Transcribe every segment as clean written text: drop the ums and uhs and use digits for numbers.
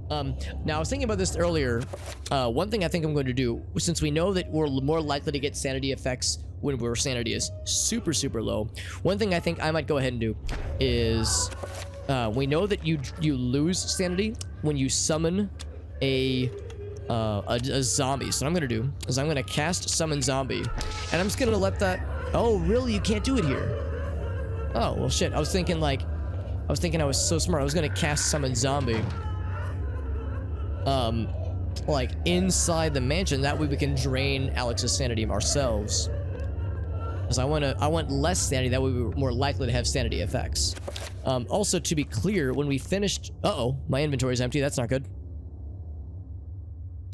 Now I was thinking about this earlier. One thing I think I'm going to do, since we know that we're more likely to get sanity effects when our sanity is super, super low, one thing I think I might go ahead and do is, we know that you lose sanity when you summon a zombie. So what I'm gonna do is I'm gonna cast summon zombie, and I'm just gonna let that. Oh, really? You can't do it here? Oh, well, shit. I was thinking I was so smart. I was gonna cast summon zombie. Like inside the mansion. That way we can drain Alex's sanity ourselves. Because I want less sanity. That way we're more likely to have sanity effects. Also, to be clear, when we finished... Uh-oh, my inventory is empty. That's not good.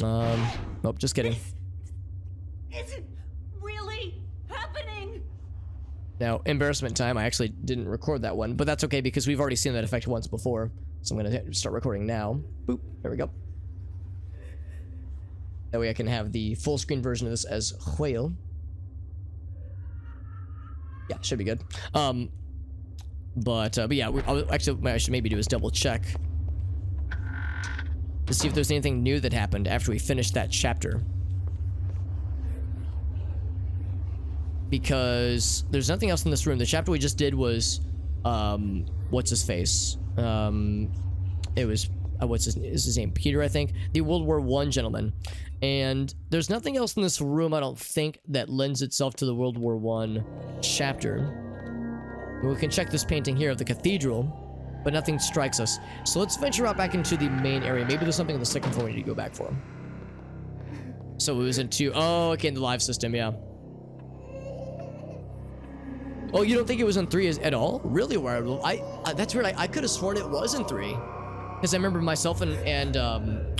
Nope, just kidding. This isn't really happening. Now, embarrassment time. I actually didn't record that one, but that's okay because we've already seen that effect once before. So I'm gonna start recording now. Boop, there we go. That way I can have the full screen version of this as whale. Yeah, should be good. But yeah, actually, what I should maybe do is double check to see if there's anything new that happened after we finished that chapter. Because there's nothing else in this room. The chapter we just did was, what's his face? It was, is his name Peter, I think? The World War I gentleman. And there's nothing else in this room, I don't think, that lends itself to the World War I chapter. We can check this painting here of the cathedral, but nothing strikes us. So let's venture out back into the main area. Maybe there's something on the second floor we need to go back for. So it was in 2. Oh, okay, in the live system, yeah. Oh, you don't think it was in 3 at all? Really? That's weird. I could have sworn it was in 3. Because I remember myself and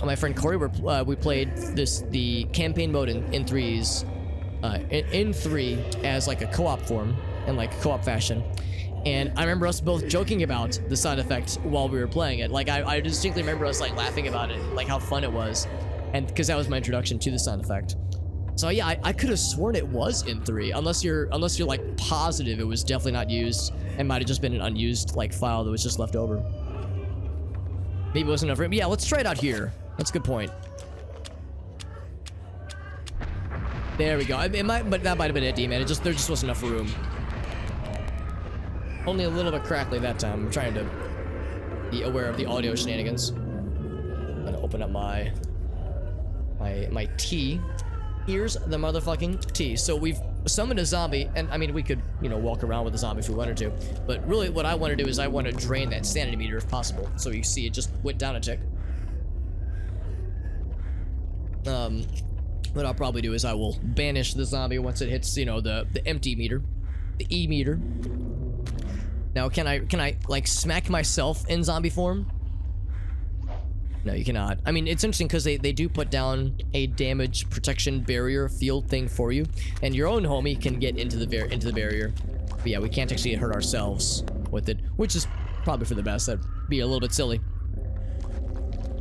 my friend Corey we played the campaign mode in 3's in 3 as like a co-op form in like co-op fashion, and I remember us both joking about the sound effect while we were playing it. Like I distinctly remember us like laughing about it, like how fun it was, and because that was my introduction to the sound effect. So yeah, I could have sworn it was in 3, unless you're like positive it was definitely not used. It might have just been an unused like file that was just left over. Maybe it wasn't enough room. Yeah, let's try it out here. That's a good point. There we go. But that might have been it, D-man. There just wasn't enough room. Only a little bit crackly that time. I'm trying to be aware of the audio shenanigans. I'm gonna open up my tea. Here's the motherfucking tea. So we've summoned a zombie, and I mean, we could, walk around with a zombie if we wanted to, but really what I want to do is I want to drain that sanity meter if possible. So you see it just went down a tick. What I'll probably do is I will banish the zombie once it hits, the empty meter, the E meter. Now, can I like smack myself in zombie form? No, you cannot. I mean, it's interesting because they do put down a damage protection barrier field thing for you, and your own homie can get into the barrier. But yeah, we can't actually hurt ourselves with it, which is probably for the best. That'd be a little bit silly.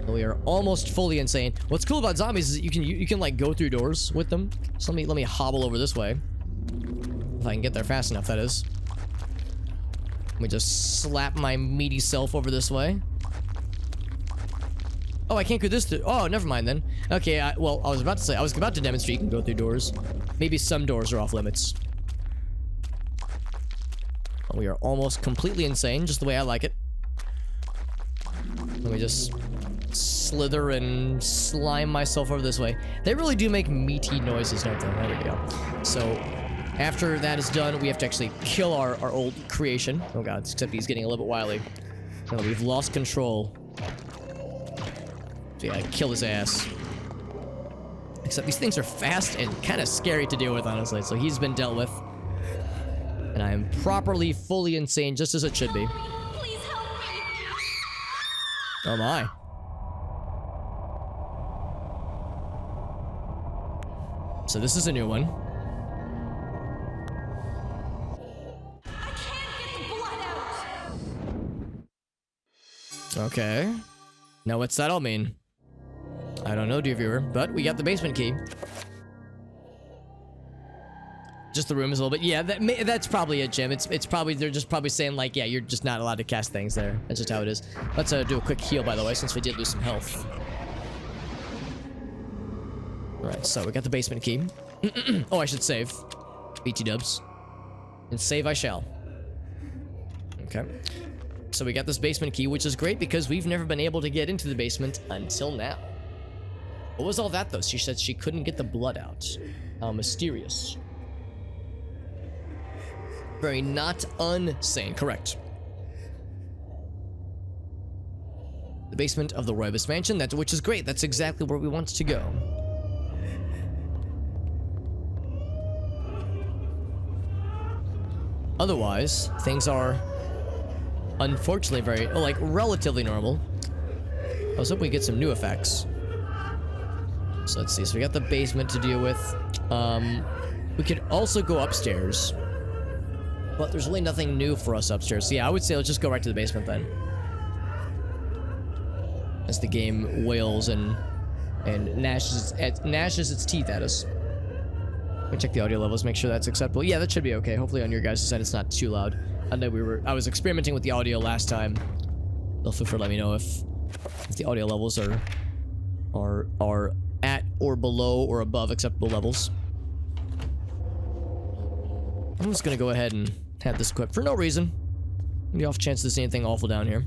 We are almost fully insane. What's cool about zombies is that you can like go through doors with them. So let me hobble over this way. If I can get there fast enough, that is. Let me just slap my meaty self over this way. Oh, I can't go this through. Oh, never mind then. Okay, well, I was about to demonstrate you can go through doors. Maybe some doors are off limits. We are almost completely insane, just the way I like it. Let me just slither and slime myself over this way. They really do make meaty noises, don't they? There we go. So, after that is done, we have to actually kill our old creation. Oh god, except he's getting a little bit wily. Oh, we've lost control. So yeah, kill his ass. Except these things are fast and kind of scary to deal with, honestly. So he's been dealt with. And I am properly, fully insane, just as it should be. Please help me. Oh my. So this is a new one. I can't get the blood out. Okay. Now what's that all mean? I don't know, dear viewer, but we got the basement key. Just the room is a little bit. Yeah, that's probably it, Jim. It's probably they're just probably saying like, yeah, you're just not allowed to cast things there. That's just how it is. Let's do a quick heal, by the way, since we did lose some health. All right, so we got the basement key. Oh, I should save. BT dubs. And save I shall. Okay. So we got this basement key, which is great because we've never been able to get into the basement until now. What was all that, though? She said she couldn't get the blood out. How mysterious. Very not unsane. Correct. The basement of the Roybus Mansion, which is great. That's exactly where we want to go. Otherwise, things are unfortunately very, like, relatively normal. I was hoping we get some new effects. So let's see. So we got the basement to deal with. We could also go upstairs. But there's really nothing new for us upstairs. So yeah, I would say let's just go right to the basement then. As the game wails and gnashes its teeth at us. Let me check the audio levels, make sure that's acceptable. Yeah, that should be okay. Hopefully on your guys' side it's not too loud. I know I was experimenting with the audio last time. Feel free to let me know if the audio levels are at or below or above acceptable levels. I'm just gonna go ahead and have this equipped for no reason. The off chance there's anything awful down here.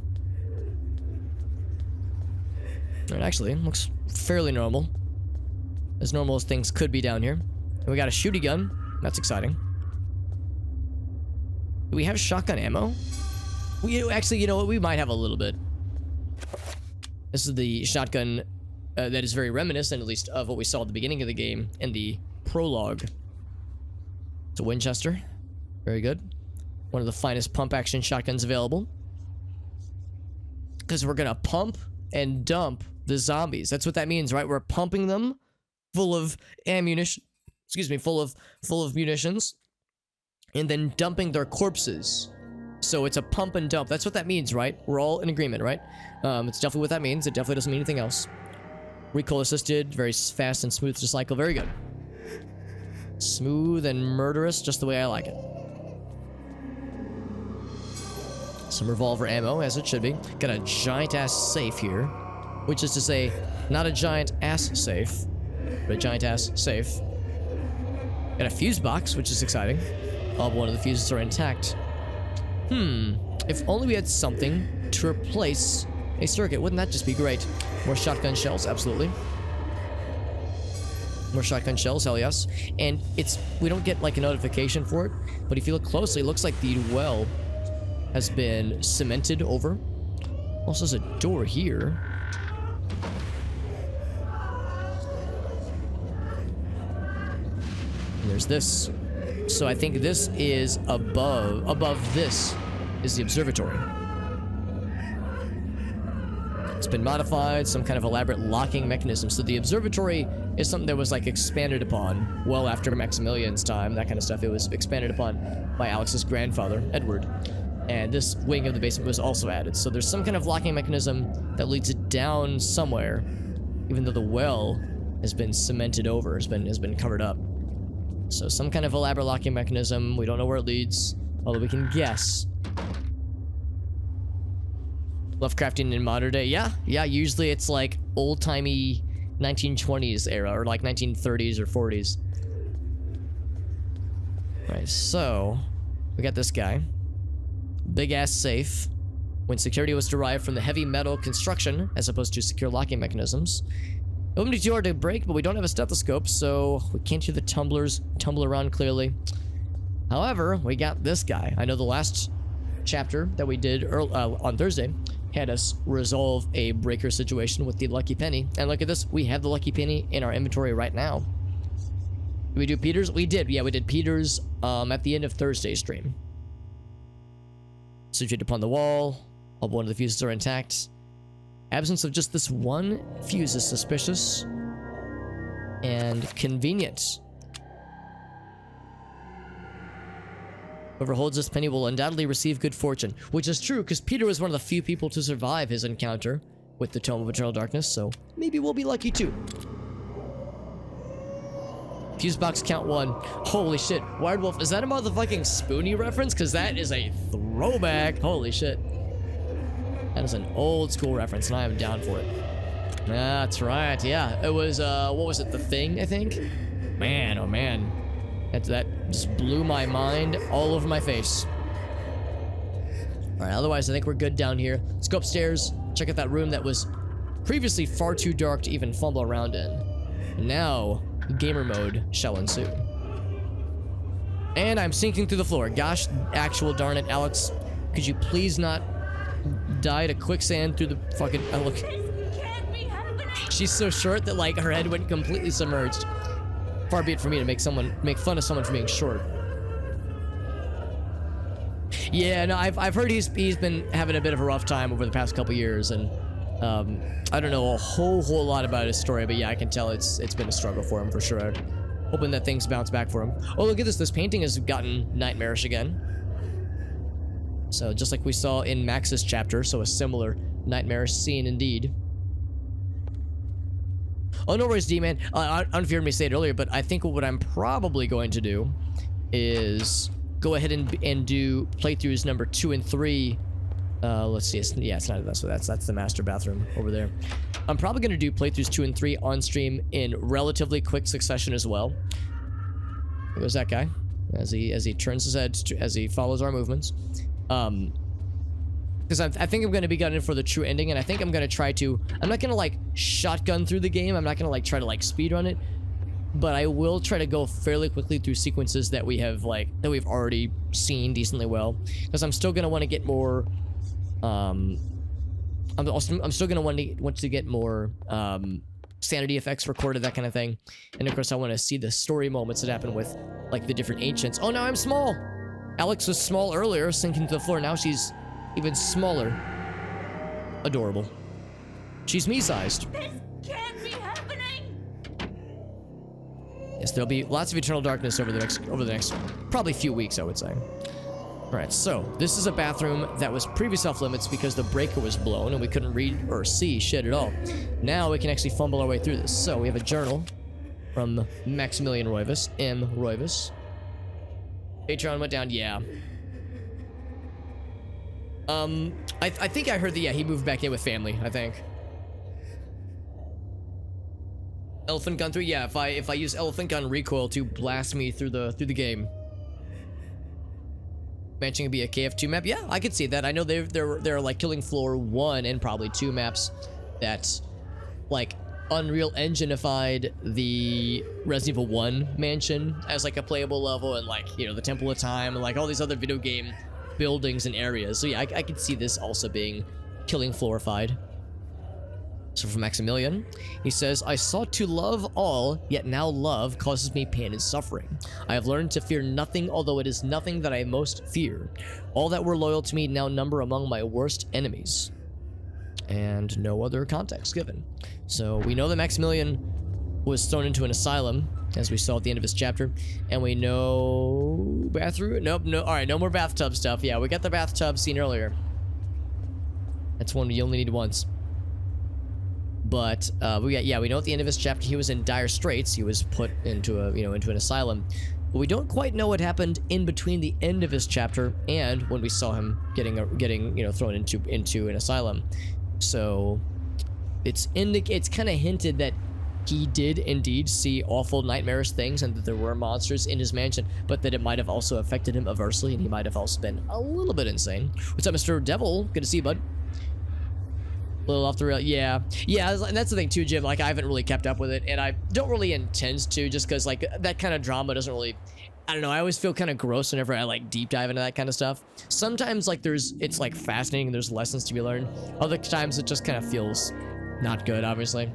Alright, actually, it looks fairly normal. As normal as things could be down here. And we got a shooty gun. That's exciting. Do we have shotgun ammo? Actually, you know what? We might have a little bit. This is the shotgun that is very reminiscent, at least, of what we saw at the beginning of the game in the prologue. It's a Winchester. Very good. One of the finest pump action shotguns available. Because we're gonna pump and dump the zombies. That's what that means, right? We're pumping them full of ammunition. Excuse me, full of munitions. And then dumping their corpses. So it's a pump and dump. That's what that means, right? We're all in agreement, right? It's definitely what that means. It definitely doesn't mean anything else. Recoil assisted, very fast and smooth to cycle. Very good. Smooth and murderous, just the way I like it. Some revolver ammo, as it should be. Got a giant-ass safe here. Which is to say, not a giant-ass safe, but a giant-ass safe. Got a fuse box, which is exciting. All but one of the fuses are intact. If only we had something to replace a circuit. Wouldn't that just be great? More shotgun shells, absolutely. More shotgun shells, hell yes. And we don't get like a notification for it, but if you look closely, it looks like the well has been cemented over. Also, there's a door here. And there's this. So I think this is above this is the observatory. It's been modified, some kind of elaborate locking mechanism. So the observatory is something that was like expanded upon well after Maximilian's time, that kind of stuff. It was expanded upon by Alex's grandfather, Edward. And this wing of the basement was also added. So there's some kind of locking mechanism that leads it down somewhere, even though the well has been cemented over, has been covered up. So some kind of elaborate locking mechanism. We don't know where it leads, although we can guess. Lovecraftian in modern day, yeah, usually it's like old-timey 1920s era, or like 1930s or 40s. Right, so we got this guy. Big-ass safe. When security was derived from the heavy metal construction, as opposed to secure locking mechanisms. It wouldn't be too hard to break, but we don't have a stethoscope, so we can't hear the tumblers tumble around clearly. However, we got this guy. I know the last chapter that we did on Thursday had us resolve a breaker situation with the Lucky Penny. And look at this, we have the Lucky Penny in our inventory right now. Did we do Peter's? We did, yeah, we did Peter's at the end of Thursday's stream. Situated upon the wall, all but one of the fuses are intact. Absence of just this one fuse is suspicious and convenient. Whoever holds this penny will undoubtedly receive good fortune, which is true because Peter was one of the few people to survive his encounter with the Tome of Eternal Darkness, so maybe we'll be lucky too. Fuse box count 1. Holy shit. Wired Wolf, is that a motherfucking Spoonie reference? Because that is a throwback. Holy shit. That is an old school reference, and I am down for it. That's right. Yeah, it was, what was it? The Thing, I think? Man, oh man. That just blew my mind all over my face. All right, otherwise, I think we're good down here. Let's go upstairs, check out that room that was previously far too dark to even fumble around in. Now, gamer mode shall ensue. And I'm sinking through the floor. Gosh, actual darn it, Alex. Could you please not die to quicksand through the fucking... Oh, look. This can't be happening. She's so short that, like, her head went completely submerged. Far be it for me to make fun of someone for being short. Yeah, no, I've heard he's been having a bit of a rough time over the past couple years, and I don't know a whole lot about his story, but yeah, I can tell it's been a struggle for him for sure. Hoping that things bounce back for him. Oh, look at this! This painting has gotten nightmarish again. So just like we saw in Max's chapter, so a similar nightmarish scene indeed. Oh, no worries, D-Man. I don't know if you heard me say it earlier, but I think what I'm probably going to do is go ahead and do playthroughs number 2 and 3. Let's see. It's not that. So that's the master bathroom over there. I'm probably going to do playthroughs 2 and 3 on stream in relatively quick succession as well. There goes that guy as he turns his head as he follows our movements. Because I think I'm going to be gunning for the true ending, and I think I'm going to try to... I'm not going to, like, shotgun through the game. I'm not going to, like, try to, like, speedrun it. But I will try to go fairly quickly through sequences that we have, like, that we've already seen decently well. Because I'm still going to want to get more... I'm still going to want to get more, sanity effects recorded, that kind of thing. And, of course, I want to see the story moments that happen with, like, the different ancients. Oh, now I'm small! Alex was small earlier, sinking to the floor. Now she's... even smaller. Adorable. She's me-sized. This can't be happening. Yes, there'll be lots of eternal darkness over the next probably few weeks, I would say. Alright, so this is a bathroom that was previously off limits because the breaker was blown and we couldn't read or see shit at all. Now we can actually fumble our way through this. So we have a journal from Maximilian Roivas, M. Roivas. Patreon went down, yeah. I think I heard that, yeah, he moved back in with family, I think. Elephant gun 3, yeah, if I use elephant gun recoil to blast me through the game. Mentioning be a KF2 map, yeah, I could see that. I know there are like Killing Floor 1 and probably 2 maps that like Unreal Engine-ified the Resident Evil 1 mansion as like a playable level, and like, you know, the Temple of Time and like all these other video game buildings and areas. So yeah, I could see this also being Killing Floorified. So from Maximilian, he says, I sought to love all, yet now love causes me pain and suffering. I have learned to fear nothing, although it is nothing that I most fear. All that were loyal to me now number among my worst enemies. And no other context given. So we know that Maximilian was thrown into an asylum, as we saw at the end of his chapter, and we know... bathroom? Nope, no, alright, no more bathtub stuff. Yeah, we got the bathtub scene earlier. That's one you only need once. But, we know at the end of his chapter he was in dire straits. He was put into into an asylum. But we don't quite know what happened in between the end of his chapter and when we saw him getting thrown into an asylum. So, it's kind of hinted that he did indeed see awful nightmarish things and that there were monsters in his mansion, but that it might have also affected him adversely and he might have also been a little bit insane. What's up, Mr. Devil? Good to see you, bud. A little off the rail. Yeah, and that's the thing too, Jim. Like, I haven't really kept up with it, and I don't really intend to, just because like that kind of drama doesn't really, I don't know, I always feel kind of gross whenever I like deep dive into that kind of stuff. Sometimes like it's like fascinating and there's lessons to be learned. Other times it just kind of feels not good, obviously.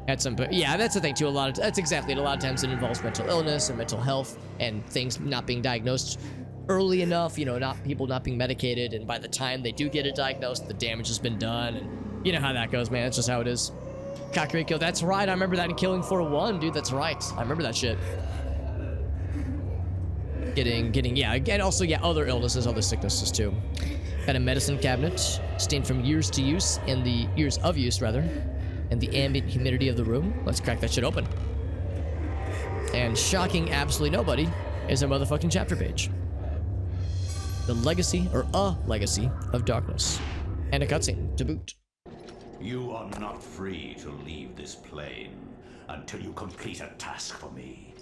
At some point, yeah, that's the thing too. That's exactly it. A lot of times it involves mental illness and mental health and things not being diagnosed early enough, people not being medicated, and by the time they do get it diagnosed, the damage has been done, and you know how that goes, man. It's just how it is. Kakariko, that's right. I remember that in Killing Floor 1, dude. That's right. I remember that shit. Yeah, and also, yeah, other illnesses, other sicknesses too. Got a medicine cabinet, stained from years of use, and the ambient humidity of the room. Let's crack that shit open. And shocking absolutely nobody is a motherfucking chapter page. The legacy, or a legacy, of darkness. And a cutscene to boot. You are not free to leave this plane until you complete a task for me.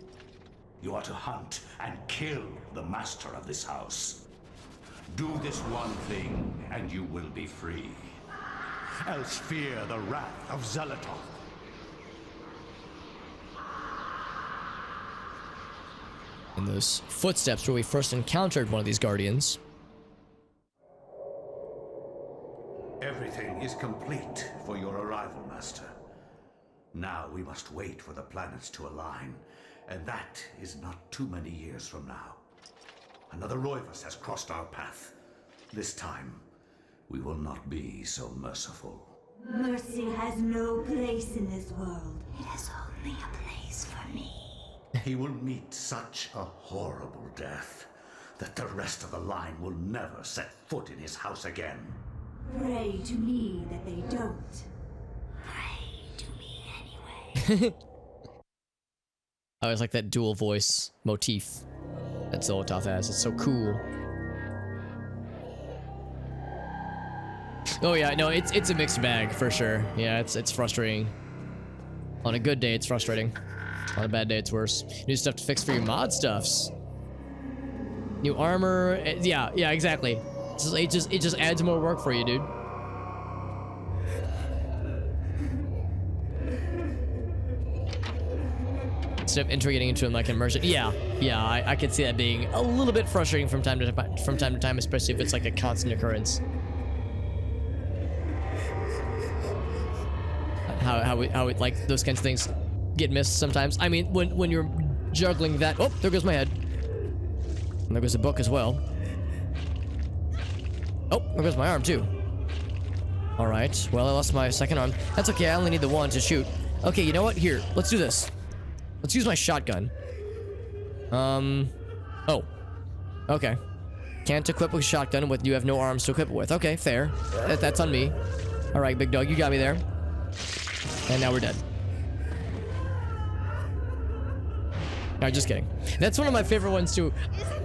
You are to hunt and kill the master of this house. Do this one thing and you will be free. Else fear the wrath of Xelatoth. In those footsteps where we first encountered one of these guardians. Everything is complete for your arrival, Master. Now we must wait for the planets to align, and that is not too many years from now. Another Roivus has crossed our path. This time, we will not be so merciful. Mercy has no place in this world. It has only a place for me. He will meet such a horrible death that the rest of the line will never set foot in his house again. Pray to me that they don't. Pray to me anyway. I always like that dual voice motif that Xelatoth has. It's so cool. Oh yeah, no, it's a mixed bag for sure. Yeah, it's frustrating. On a good day, it's frustrating. On a bad day, it's worse. New stuff to fix for your mod stuffs. New armor. Yeah, exactly. It just adds more work for you, dude. Instead of intro getting into like immersion. Yeah, I could see that being a little bit frustrating from time to time, especially if it's like a constant occurrence. How it, like those kinds of things get missed sometimes. I mean, when you're juggling that. Oh, there goes my head. And there goes the book as well. Oh, there goes my arm too. All right. Well, I lost my second arm. That's okay. I only need the one to shoot. Okay, you know what? Here, let's do this. Let's use my shotgun. Oh. Okay. Can't equip a shotgun with you have no arms to equip it with. Okay, fair. That's on me. All right, big dog, you got me there. And now we're dead. No, just kidding. That's one of my favorite ones too. Is it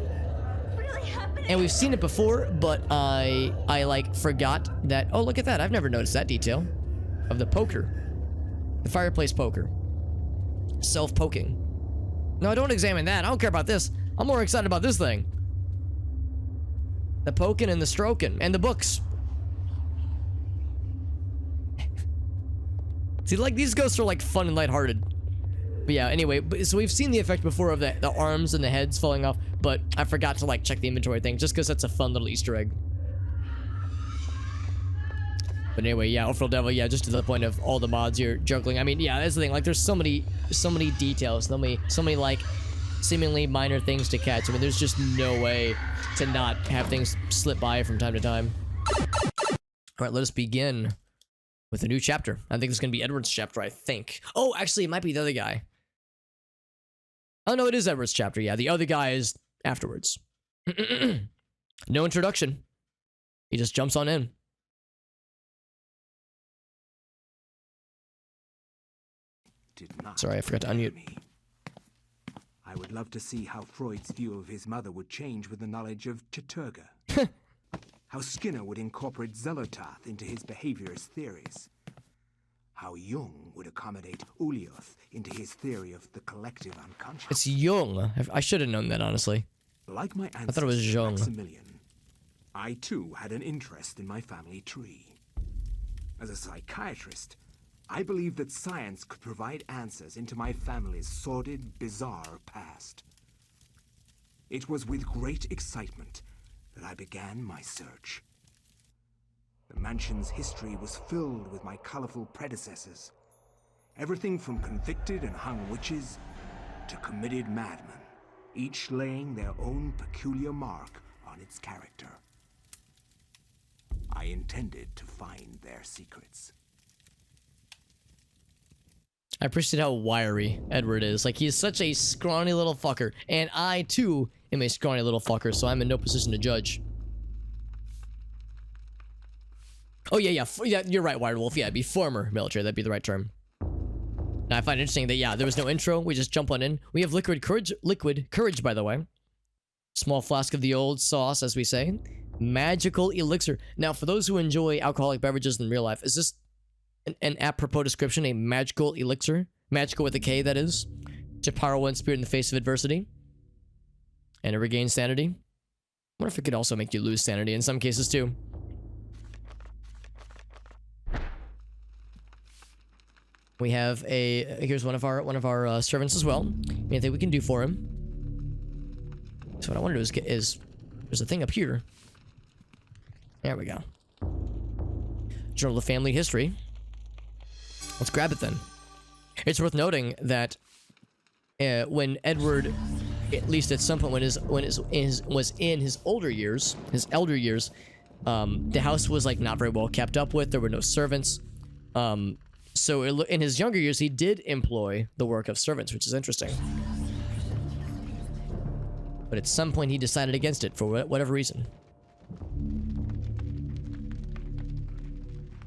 really happening? And we've seen it before, but I like forgot that. Oh, look at that. I've never noticed that detail of the poker. The fireplace poker. Self-poking. No, don't examine that. I don't care about this. I'm more excited about this thing. The poking and the stroking and the books. See, like these ghosts are like fun and lighthearted. But yeah, anyway, so we've seen the effect before of the arms and the heads falling off, but I forgot to like check the inventory thing just because that's a fun little Easter egg. But anyway, yeah, Ulfric Devil, yeah, just to the point of all the mods you're juggling. I mean, yeah, that's the thing. Like, there's so many details, so many like seemingly minor things to catch. I mean, there's just no way to not have things slip by from time to time. All right, let us begin with a new chapter. I think it's gonna be Edward's chapter. I think. Oh, actually, it might be the other guy. Oh no, it is Edward's chapter. Yeah, the other guy is afterwards. No introduction. He just jumps on in. Sorry, I forgot to unmute. I would love to see how Freud's view of his mother would change with the knowledge of Chattur'gha. How Skinner would incorporate Xelatoth into his behaviorist theories. How Jung would accommodate Ulioth into his theory of the collective unconscious. It's Jung. I should have known that, honestly. Like my ancestor, I thought it was Jung. Maximilian, I too had an interest in my family tree. As a psychiatrist, I believed that science could provide answers into my family's sordid, bizarre past. It was with great excitement that I began my search. The mansion's history was filled with my colorful predecessors. Everything from convicted and hung witches to committed madmen, each laying their own peculiar mark on its character. I intended to find their secrets. I appreciate how wiry Edward is. Like, he's such a scrawny little fucker. And I, too, am a scrawny little fucker, so I'm in no position to judge. Oh, yeah, you're right, Wired Wolf. Yeah, it'd be former military. That'd be the right term. Now, I find it interesting that, yeah, there was no intro. We just jump on in. We have liquid courage, by the way. Small flask of the old sauce, as we say. Magical elixir. Now, for those who enjoy alcoholic beverages in real life, is this an apropos description? A magical elixir? Magical with a K, that is. To power one's spirit in the face of adversity. And to regain sanity. I wonder if it could also make you lose sanity in some cases, too. We have here's one of our servants as well. Anything we can do for him. So what I want to do is there's a thing up here. There we go. Journal of Family History. Let's grab it then. It's worth noting that when Edward, at least at some point when was in his elder years, the house was like not very well kept up with. There were no servants. So in his younger years, he did employ the work of servants, which is interesting. But at some point, he decided against it for whatever reason.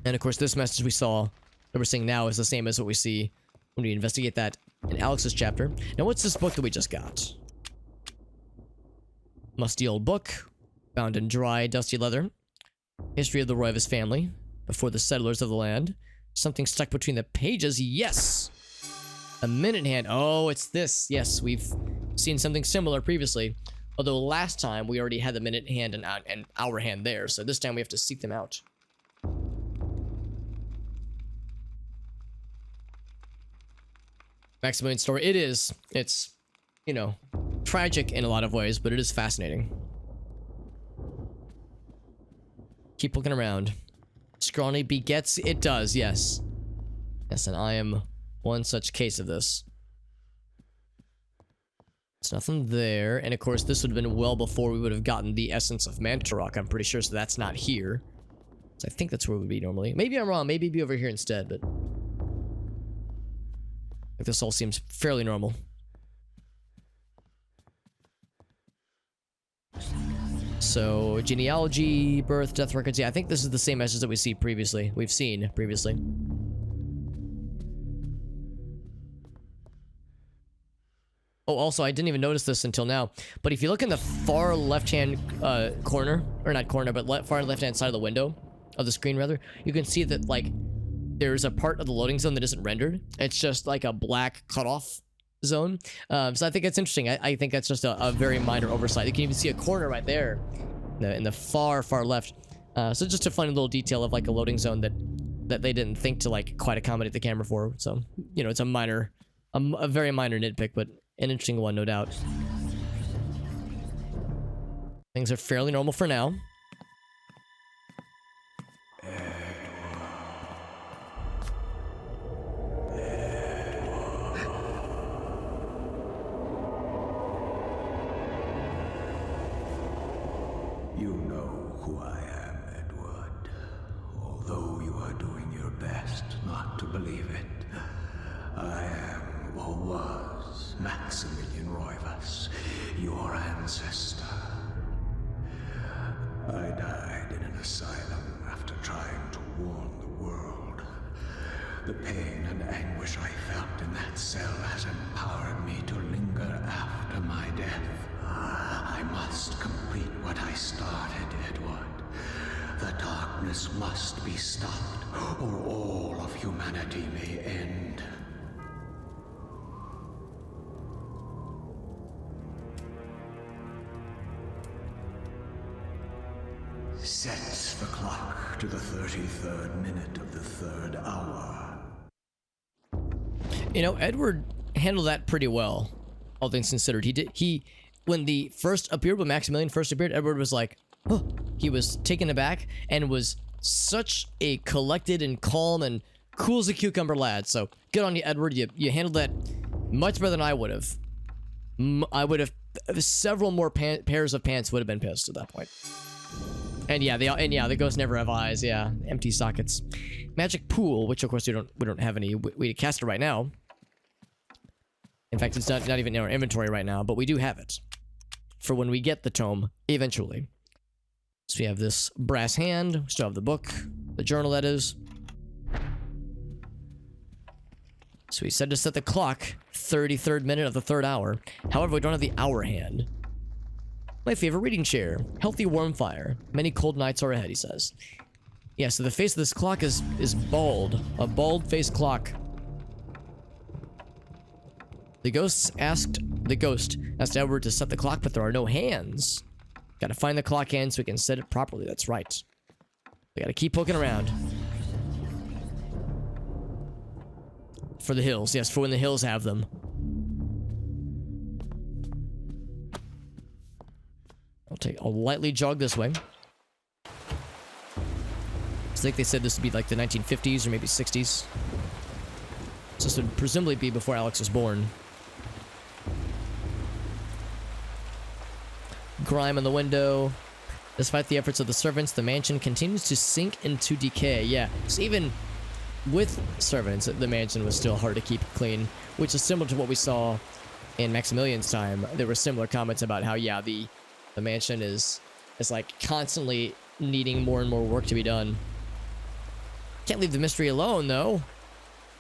And of course, this message we saw, that we're seeing now, is the same as what we see when we investigate that in Alex's chapter. Now, what's this book that we just got? Musty old book, bound in dry, dusty leather. History of the Roy of his family, before the settlers of the land. Something stuck between the pages. Yes! A minute hand. Oh, it's this. Yes, we've seen something similar previously. Although last time we already had the minute hand and hour hand there. So this time we have to seek them out. Maximilian's story. It is. It's, you know, tragic in a lot of ways, but it is fascinating. Keep looking around. Scrawny begets. It does, yes. Yes, and I am one such case of this. There's nothing there. And of course, this would have been well before we would have gotten the essence of Mantarok, I'm pretty sure, so that's not here. So I think that's where it would be normally. Maybe I'm wrong. Maybe it'd be over here instead, but like, this all seems fairly normal. So, genealogy, birth, death records. Yeah, I think this is the same message that we've seen previously. Oh, also, I didn't even notice this until now, but if you look in the far left-hand corner, or not corner, but far left-hand side of the window, of the screen rather, you can see that, like, there's a part of the loading zone that isn't rendered. It's just like a black cutoff zone. So I think it's interesting. I think that's just a very minor oversight. You can even see a corner right there in the far left. So just a funny little detail of like a loading zone that they didn't think to like quite accommodate the camera for. So, you know, it's a very minor nitpick, but an interesting one, no doubt. Things are fairly normal for now. You know who I am, Edward. Although you are doing your best not to believe it, I am, or was, Maximilian Roivas, your ancestor. I died in an asylum after trying to warn the world. The pain and anguish I felt in that cell has empowered me to linger after my death. I must complete what I started, Edward. The darkness must be stopped, or all of humanity may end. Sets the clock to the 33rd minute of the 3rd hour. You know, Edward handled that pretty well, all things considered. When the first appeared, when Maximilian first appeared, Edward was like, oh, he was taken aback and was such a collected and calm and cool as a cucumber lad. So good on you, Edward. You handled that much better than I would have. I would have several more pairs of pants would have been pissed at that point. And yeah, the ghosts never have eyes. Yeah, empty sockets. Magic pool, which of course we don't have any way to cast it right now. In fact, it's not even in our inventory right now, but we do have it for when we get the tome eventually. So we have this brass hand. We still have the book, the journal, that is. So we said to set the clock, 33rd minute of the 3rd hour. However, we don't have the hour hand. My favorite reading chair. Healthy warm fire. Many cold nights are ahead, he says. Yeah, so the face of this clock is bald. A bald-faced clock. The ghost asked Edward to set the clock, but there are no hands. Gotta find the clock hand so we can set it properly. That's right. We gotta keep poking around. For the hills. Yes, for when the hills have them. I'll lightly jog this way. I think they said this would be like the 1950s or maybe 60s. So this would presumably be before Alex was born. Grime on the window. Despite the efforts of the servants, the mansion continues to sink into decay. Yeah, so even with servants, the mansion was still hard to keep clean, which is similar to what we saw in Maximilian's time. There were similar comments about how, yeah, the mansion is like constantly needing more and more work to be done. Can't leave the mystery alone, though.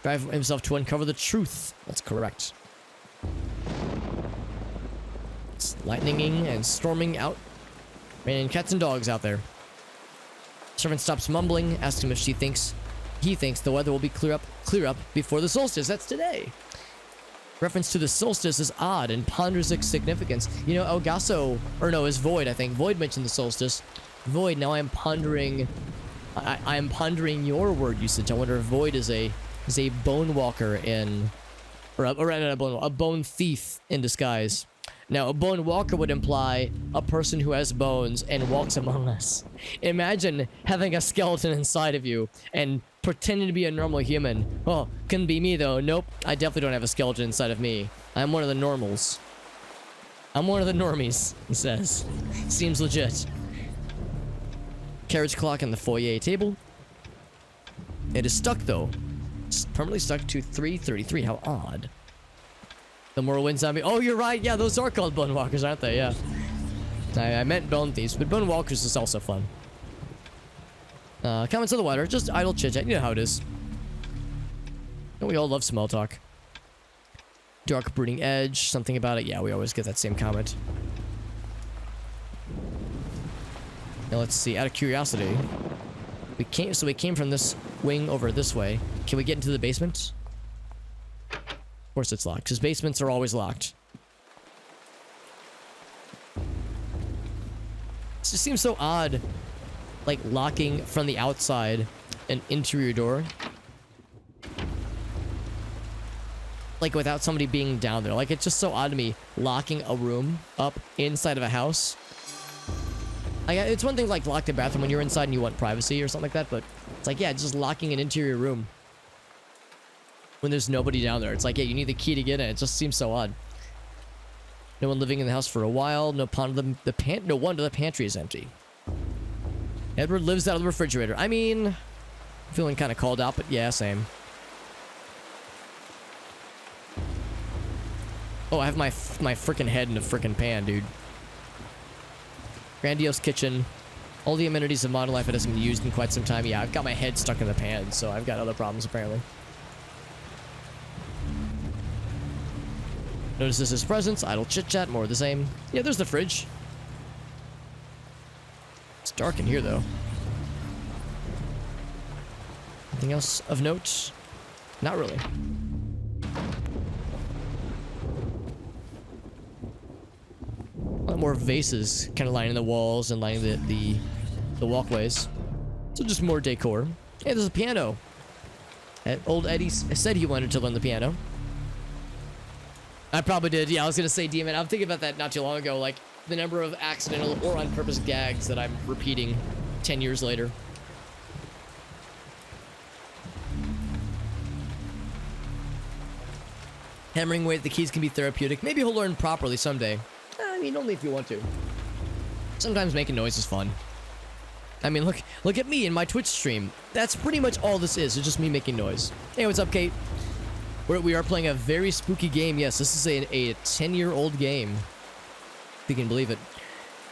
Drive himself to uncover the truth. That's correct. It's lightninging and storming out. Raining cats and dogs out there. Servant stops mumbling, asks him if he thinks the weather will be clear up before the solstice. That's today. Reference to the solstice is odd and ponders its significance. You know, Elgaso, or no, it's Void, I think. Void mentioned the solstice. Void, now I'm pondering your word usage. I wonder if Void is a bone walker in, or a bone thief in disguise. Now, a bone walker would imply a person who has bones and walks among us. Imagine having a skeleton inside of you and pretending to be a normal human. Oh, couldn't be me though. Nope, I definitely don't have a skeleton inside of me. I'm one of the normals. I'm one of the normies, he says. Seems legit. Carriage clock on the foyer table. It is stuck though. It's permanently stuck to 3:33. How odd. The Morrowind zombie. Oh, you're right. Yeah, those are called bone walkers, aren't they? Yeah. I meant bone thieves, but bone walkers is also fun. Comments on the water. Just idle chit-chat. You know how it is. Don't we all love small talk? Dark brooding edge. Something about it. Yeah, we always get that same comment. Now let's see. Out of curiosity, we came from this wing over this way. Can we get into the basement? Of course it's locked, because basements are always locked. It just seems so odd, like locking from the outside an interior door. Like without somebody being down there. Like it's just so odd to me, locking a room up inside of a house. Like, it's one thing like lock the bathroom when you're inside and you want privacy or something like that, but it's like, yeah, just locking an interior room when there's nobody down there. It's like, yeah, you need the key to get in. It just seems so odd. No one living in the house for a while. No wonder the pantry is empty. Edward lives out of the refrigerator. I mean, feeling kind of called out, but yeah, same. Oh, I have my freaking head in a freaking pan, dude. Grandiose kitchen. All the amenities of modern life that hasn't been used in quite some time. Yeah, I've got my head stuck in the pan, so I've got other problems apparently. Notices his presence, idle chit-chat, more of the same. Yeah, there's the fridge. It's dark in here, though. Anything else of note? Not really. A lot more vases kind of lining the walls and lining the walkways. So just more decor. Hey, there's a piano. Old Eddie said he wanted to learn the piano. I probably did. Yeah, I was going to say, Demon. I'm thinking about that not too long ago. Like, the number of accidental or on purpose gags that I'm repeating 10 years later. Hammering away at the keys can be therapeutic. Maybe he'll learn properly someday. I mean, only if you want to. Sometimes making noise is fun. I mean, look at me in my Twitch stream. That's pretty much all this is. It's just me making noise. Hey, what's up, Kate? We are playing a very spooky game. Yes, this is a 10-year-old game. If you can believe it.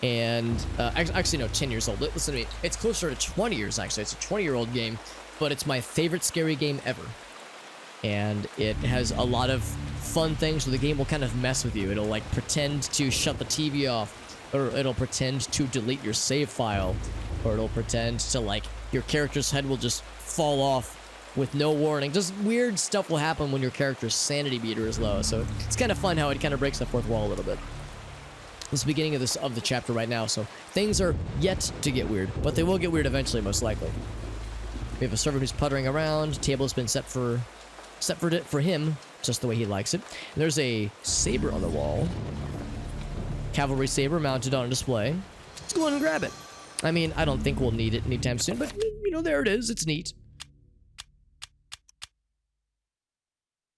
And, actually, no, 10 years old. Listen to me. It's closer to 20 years, actually. It's a 20-year-old game, but it's my favorite scary game ever. and it has a lot of fun things where the game will kind of mess with you. It'll like pretend to shut the TV off, or it'll pretend to delete your save file, or it'll pretend to like your character's head will just fall off with no warning. Just weird stuff will happen when your character's sanity meter is low. So it's kind of fun how it kind of breaks the fourth wall a little bit. It's the beginning of the chapter right now, so things are yet to get weird, but they will get weird eventually, most likely. We have a servant who's puttering around. Table's been set for him, just the way he likes it. And there's a saber on the wall. Cavalry saber mounted on a display. Let's go on and grab it. I mean, I don't think we'll need it anytime soon, but you know, there it is. It's neat.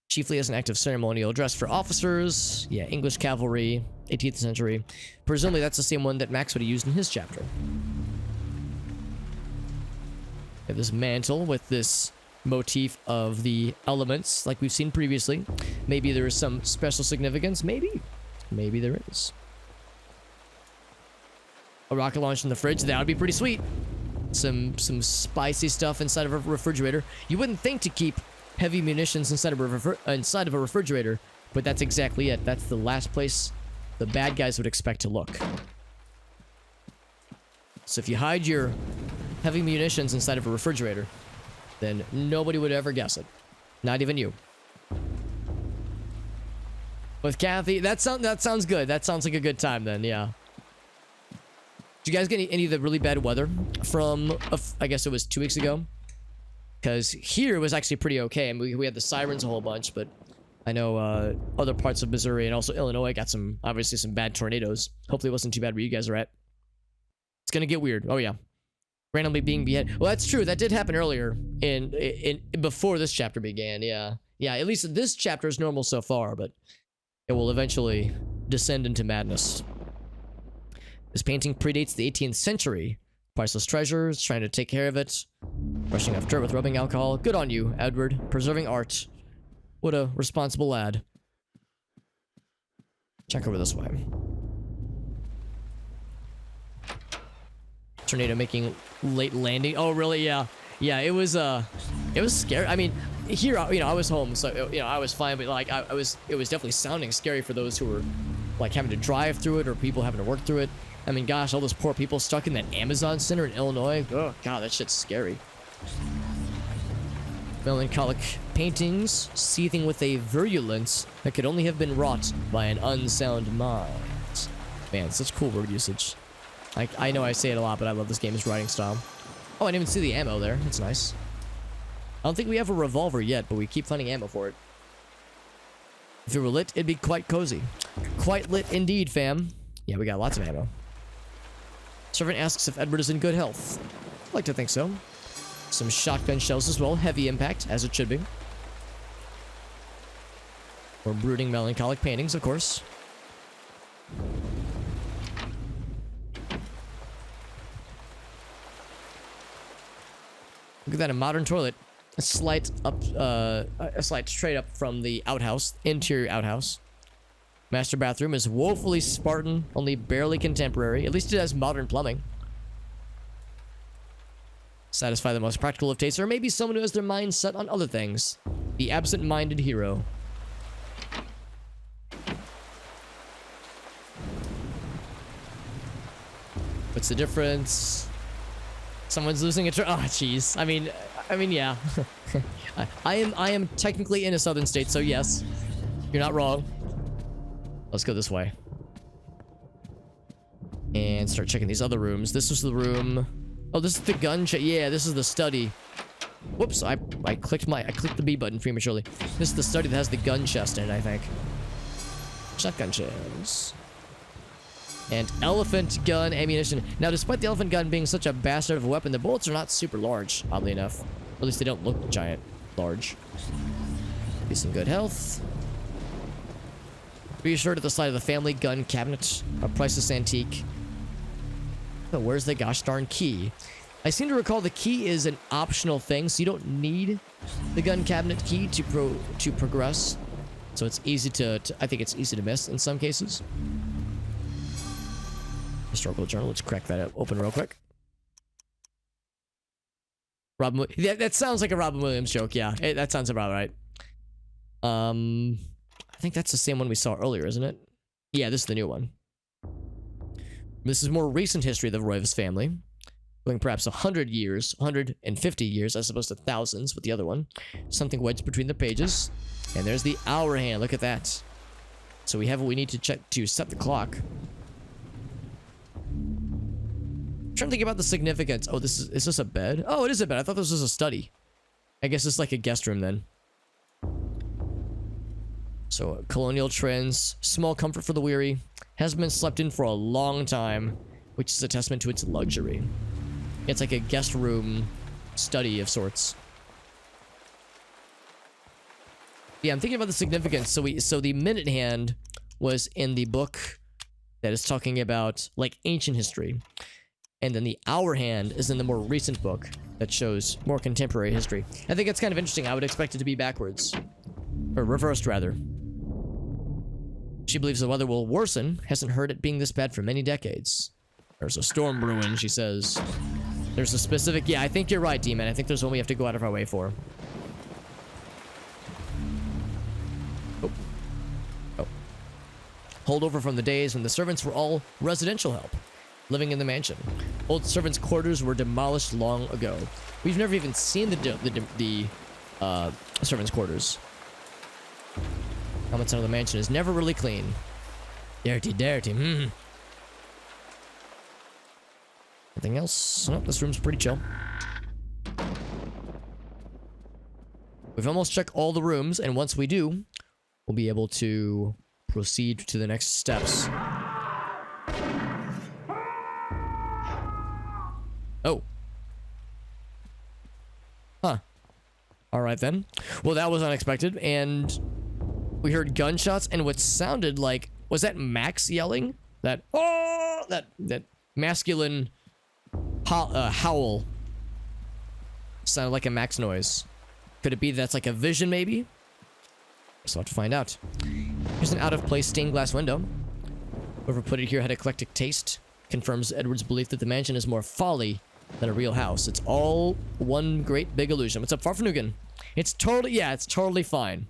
Chiefly as an act of ceremonial dress for officers. Yeah, English cavalry, 18th century. Presumably that's the same one that Max would have used in his chapter. We have this mantle with this motif of the elements like we've seen previously. Maybe there is some special significance. Maybe there is. A rocket launch in the fridge. That would be pretty sweet. Some spicy stuff inside of a refrigerator. You wouldn't think to keep heavy munitions inside of a refrigerator, but that's exactly it. That's the last place the bad guys would expect to look. So if you hide your heavy munitions inside of a refrigerator, then nobody would ever guess it. Not even you. With Kathy, that sounds good. That sounds like a good time then, yeah. Did you guys get any of the really bad weather from, I guess it was 2 weeks ago? Because here it was actually pretty okay. I mean, we had the sirens a whole bunch, but I know other parts of Missouri and also Illinois got obviously some bad tornadoes. Hopefully it wasn't too bad where you guys are at. It's gonna get weird. Oh yeah. Randomly being beheaded. Well, that's true. That did happen earlier in before this chapter began. Yeah. Yeah, at least this chapter is normal so far, but it will eventually descend into madness. This painting predates the 18th century. Priceless treasures, trying to take care of it. Brushing off dirt with rubbing alcohol. Good on you, Edward. Preserving art. What a responsible lad. Check over this way. Tornado making late landing. Oh, really? Yeah. Yeah, it was scary. I mean, here, you know, I was home, so, you know, I was fine, but, like, it was definitely sounding scary for those who were, like, having to drive through it or people having to work through it. I mean, gosh, all those poor people stuck in that Amazon center in Illinois. Oh, God, that shit's scary. Melancholic paintings, seething with a virulence that could only have been wrought by an unsound mind. Man, such cool word usage. I know I say it a lot, but I love this game's writing style. Oh, I didn't even see the ammo there. That's nice. I don't think we have a revolver yet, but we keep finding ammo for it. If it were lit, it'd be quite cozy. Quite lit indeed, fam. Yeah, we got lots of ammo. Servant asks if Edward is in good health. I'd like to think so. Some shotgun shells as well. Heavy impact, as it should be. More brooding, melancholic paintings, of course. Look at that, a modern toilet. A slight straight up from the outhouse, interior outhouse. Master bathroom is woefully Spartan, only barely contemporary. At least it has modern plumbing. Satisfy the most practical of tastes, or maybe someone who has their mind set on other things. The absent-minded hero. What's the difference? Someone's losing a oh, jeez. I mean, yeah. I am technically in a southern state, so yes. You're not wrong. Let's go this way. And start checking these other rooms. This was the room. Oh, this is the gun check. Yeah, this is the study. Whoops, I clicked the B button prematurely. This is the study that has the gun chest in it, I think. Shotgun shells. And elephant gun ammunition. Now, despite the elephant gun being such a bastard of a weapon, the bullets are not super large, oddly enough. Or at least they don't look giant large. Decent good health. Reassured at the side of the family gun cabinet. A priceless antique. Oh, where's the gosh darn key? I seem to recall the key is an optional thing, so you don't need the gun cabinet key to progress. So it's easy to I think it's easy to miss in some cases. Historical journal. Let's crack that open real quick. That sounds like a Robin Williams joke. Yeah, that sounds about right. I think that's the same one we saw earlier, isn't it? Yeah, this is the new one. This is more recent history of the Roivas family, going perhaps 100 years, 150 years, as opposed to thousands with the other one. Something wedged between the pages. And there's the hour hand. Look at that. So we have what we need to check to set the clock. I'm trying to think about the significance. Oh, is this a bed? Oh, it is a bed. I thought this was a study. I guess it's like a guest room then. So, colonial trends, small comfort for the weary, has been slept in for a long time, which is a testament to its luxury. It's like a guest room study of sorts. Yeah, I'm thinking about the significance. So the minute hand was in the book that is talking about like ancient history. And then the hour hand is in the more recent book that shows more contemporary history. I think it's kind of interesting. I would expect it to be backwards. Or reversed, rather. She believes the weather will worsen. Hasn't heard it being this bad for many decades. There's a storm brewing, she says. There's a specific... Yeah, I think you're right, D-Man. I think there's one we have to go out of our way for. Oh. Holdover from the days when the servants were all residential help, living in the mansion. Old servants' quarters were demolished long ago. We've never even seen the servants' quarters. Comments on the mansion is never really clean. Dirty, dirty. Anything else? Nope, this room's pretty chill. We've almost checked all the rooms, and once we do, we'll be able to proceed to the next steps. Oh. Huh. Alright then. Well, that was unexpected, and we heard gunshots and what sounded like... Was that Max yelling? That... Oh! That masculine howl. Sounded like a Max noise. Could it be that's like a vision, maybe? So I'll have to find out. Here's an out-of-place stained glass window. Whoever put it here had eclectic taste. Confirms Edward's belief that the mansion is more folly than a real house. It's all one great big illusion. What's up, Farfanugan? It's totally... Yeah, it's totally fine.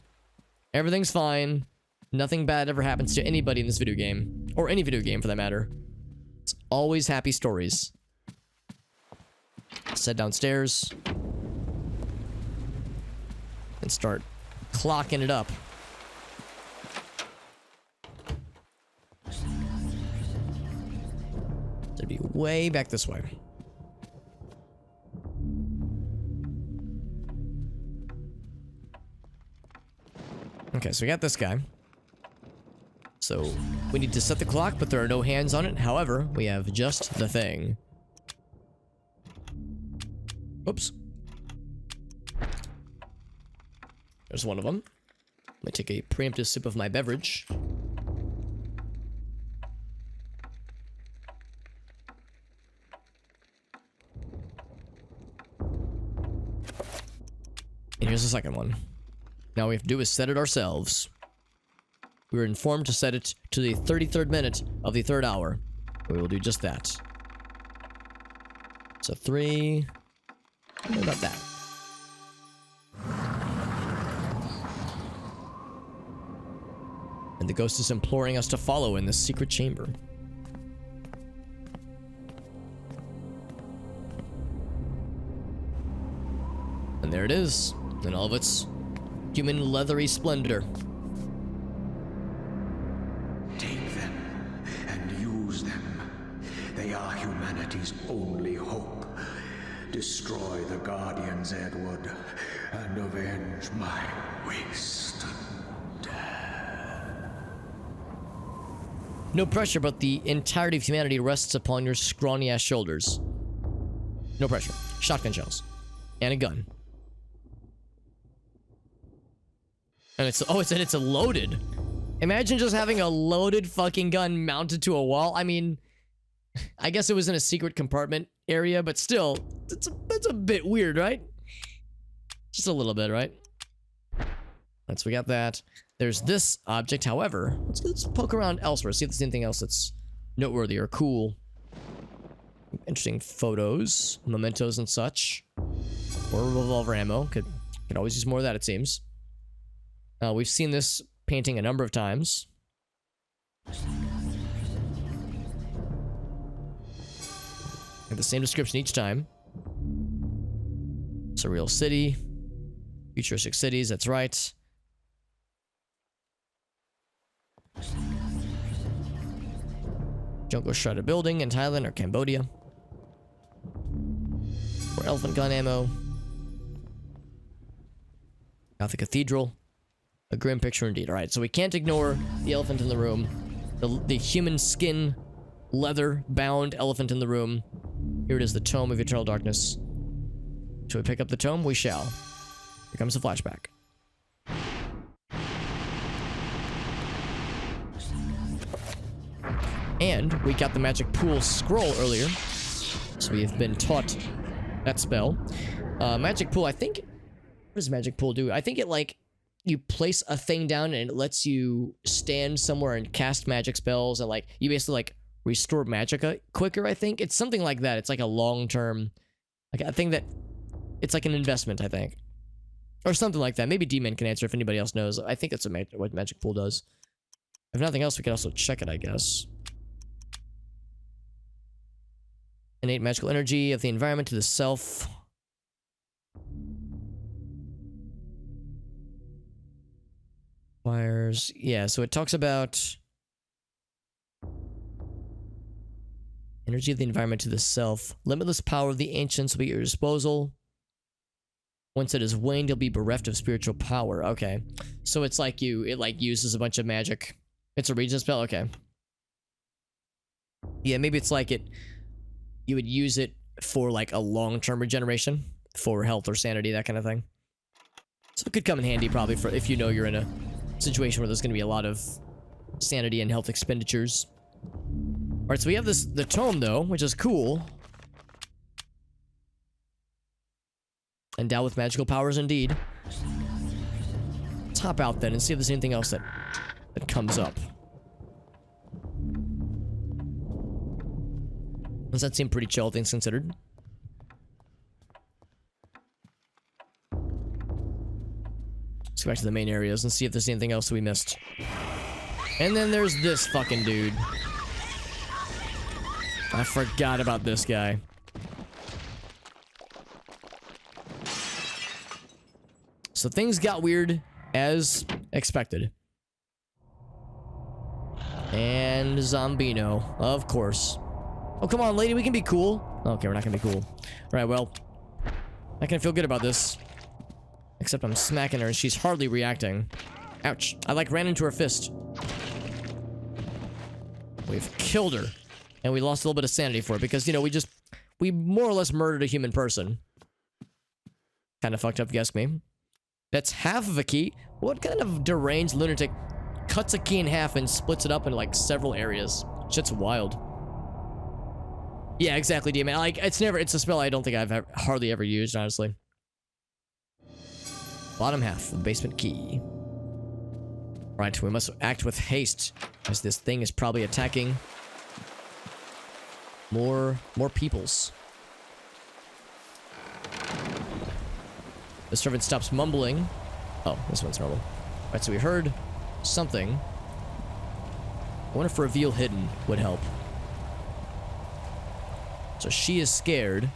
Everything's fine. Nothing bad ever happens to anybody in this video game. Or any video game, for that matter. It's always happy stories. Let's head downstairs. And start clocking it up. It'd be way back this way. Okay, so we got this guy. So, we need to set the clock, but there are no hands on it. However, we have just the thing. Oops. There's one of them. Let me take a preemptive sip of my beverage. And here's the second one. Now all we have to do is set it ourselves. We were informed to set it to the 33rd minute of the 3rd hour. We will do just that. So 3... What about that? And the ghost is imploring us to follow in this secret chamber. And there it is, in all of its human leathery splendor. Take them and use them. They are humanity's only hope. Destroy the Guardians, Edward, and avenge my waste. No pressure, but the entirety of humanity rests upon your scrawny-ass shoulders. No pressure. Shotgun shells. And a gun. And it's... Oh, it's a loaded. Imagine just having a loaded fucking gun mounted to a wall. I mean... I guess it was in a secret compartment area, but still... It's a bit weird, right? Just a little bit, right? So we got that. There's this object, however. Let's poke around elsewhere, see if there's anything else that's noteworthy or cool. Interesting photos, mementos and such. Or revolver ammo. Could always use more of that, it seems. We've seen this painting a number of times. And the same description each time. Surreal city. Futuristic cities, that's right. Jungle Shrouded Building in Thailand or Cambodia. Or elephant gun ammo. Gothic Cathedral. A grim picture indeed. Alright, so we can't ignore the elephant in the room. The human skin, leather bound elephant in the room. Here it is, the Tome of Eternal Darkness. Should we pick up the tome? We shall. Here comes the flashback. And we got the magic pool scroll earlier. So we have been taught that spell. Magic pool, I think... What does magic pool do? I think it, like, you place a thing down and it lets you stand somewhere and cast magic spells. And, like, you basically, like, restore magicka quicker, I think. It's something like that. It's like a long-term... Like, a thing that... It's like an investment, I think. Or something like that. Maybe D-Man can answer if anybody else knows. I think that's what magic pool does. If nothing else, we could also check it, I guess. Innate magical energy of the environment to the self. Wires. Yeah, so it talks about energy of the environment to the self. Limitless power of the ancients will be at your disposal. Once it is waned, you'll be bereft of spiritual power. Okay. So it's like it like uses a bunch of magic. It's a regen spell? Okay. Yeah, maybe it's like you would use it for like a long-term regeneration for health or sanity, that kind of thing. So it could come in handy probably for if you know you're in a situation where there's going to be a lot of sanity and health expenditures. Alright, so we have the tome though, which is cool. Endowed with magical powers indeed. Let's hop out then and see if there's anything else that comes up. Does that seem pretty chill, things considered? Let's go back to the main areas and see if there's anything else we missed. And then there's this fucking dude. I forgot about this guy. So things got weird as expected. And Zombino, of course. Oh, come on, lady, we can be cool. Okay, we're not gonna be cool. Alright, well, I can feel good about this. Except I'm smacking her and she's hardly reacting. Ouch. I like ran into her fist. We've killed her. And we lost a little bit of sanity for it because, you know, we more or less murdered a human person. Kind of fucked up, if you ask me. That's half of a key. What kind of deranged lunatic cuts a key in half and splits it up in like several areas? Shit's wild. Yeah, exactly, D-Man. Like, it's a spell I don't think I've hardly ever used, honestly. Bottom half, the basement key. Right, we must act with haste, as this thing is probably attacking more peoples. The servant stops mumbling. Oh, this one's normal. Alright, so we heard something. I wonder if reveal hidden would help. So she is scared.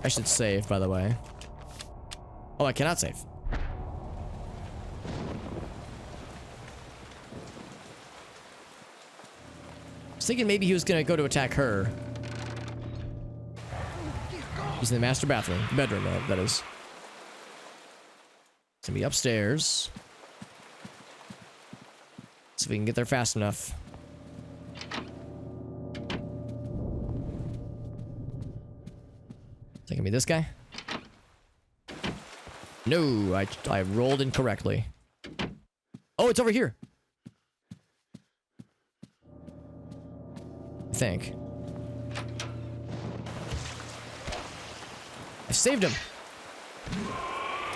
I should save, by the way. Oh, I cannot save. I was thinking maybe he was gonna go to attack her. He's in the master bedroom, that is. It's gonna be upstairs. See if we can get there fast enough. Is that gonna be this guy? No, I rolled incorrectly. Oh, it's over here. I think. I saved him.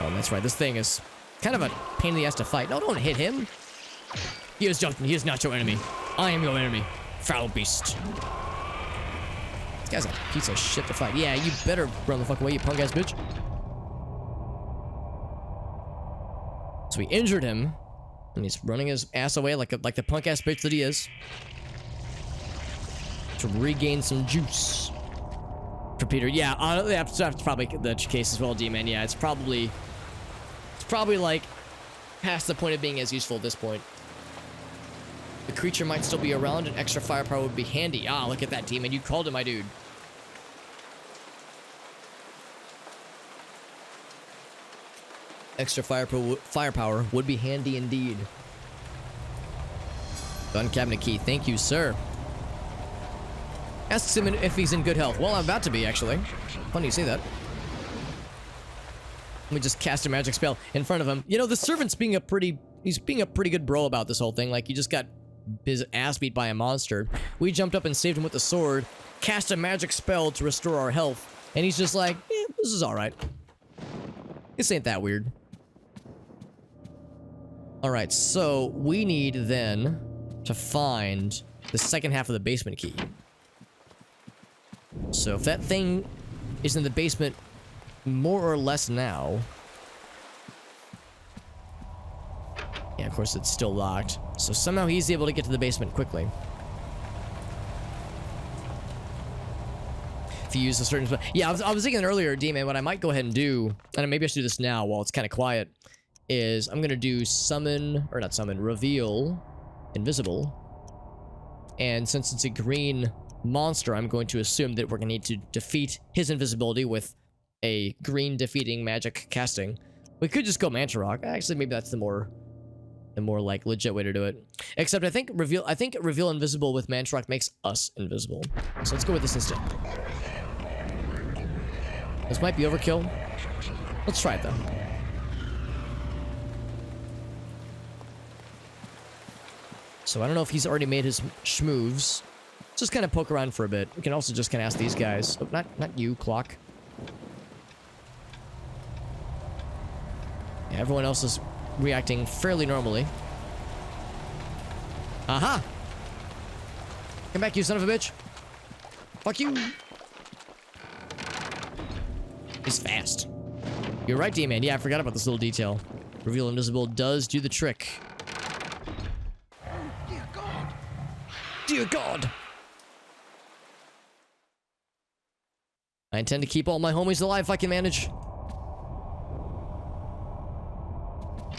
Oh, that's right. This thing is kind of a pain in the ass to fight. No, don't hit him. He is not your enemy. I am your enemy. Foul beast. guy's a piece of shit to fight. Yeah, you better run the fuck away, you punk ass bitch. So we injured him, and he's running his ass away like the punk ass bitch that he is. To regain some juice. For Peter, yeah, that's probably the case as well, D-Man. Yeah, it's probably like past the point of being as useful at this point. The creature might still be around, and extra firepower would be handy. Ah, look at that, Demon. You called it, my dude. Extra firepower would be handy indeed. Gun cabinet key. Thank you, sir. Asks him if he's in good health. Well, I'm about to be, actually. Funny you say that. Let me just cast a magic spell in front of him. You know, the servant's being he's being a pretty good bro about this whole thing. Like, he just got his ass beat by a monster. We jumped up and saved him with the sword, cast a magic spell to restore our health, and he's just like, this is alright. This ain't that weird. Alright, so we need then to find the second half of the basement key. So if that thing is in the basement more or less now... Yeah, of course it's still locked. So somehow he's able to get to the basement quickly. If you use a certain... Yeah, I was thinking earlier, D-Man, what I might go ahead and do, and maybe I should do this now while it's kind of quiet, is I'm going to do summon, or not summon, reveal invisible. And since it's a green monster, I'm going to assume that we're going to need to defeat his invisibility with a green defeating magic casting. We could just go Manta Rock. Actually, maybe that's the more like legit way to do it. Except I think reveal invisible with Manta Rock makes us invisible. So let's go with this instead. This might be overkill. Let's try it though. So I don't know if he's already made his schmoves. Just kind of poke around for a bit. We can also just kind of ask these guys. Oh, not you, Clock. Yeah, everyone else is reacting fairly normally. Aha! Come back, you son of a bitch. Fuck you. He's fast. You're right, D-Man. Yeah, I forgot about this little detail. Reveal invisible does do the trick. Dear God. Dear God. I intend to keep all my homies alive if I can manage.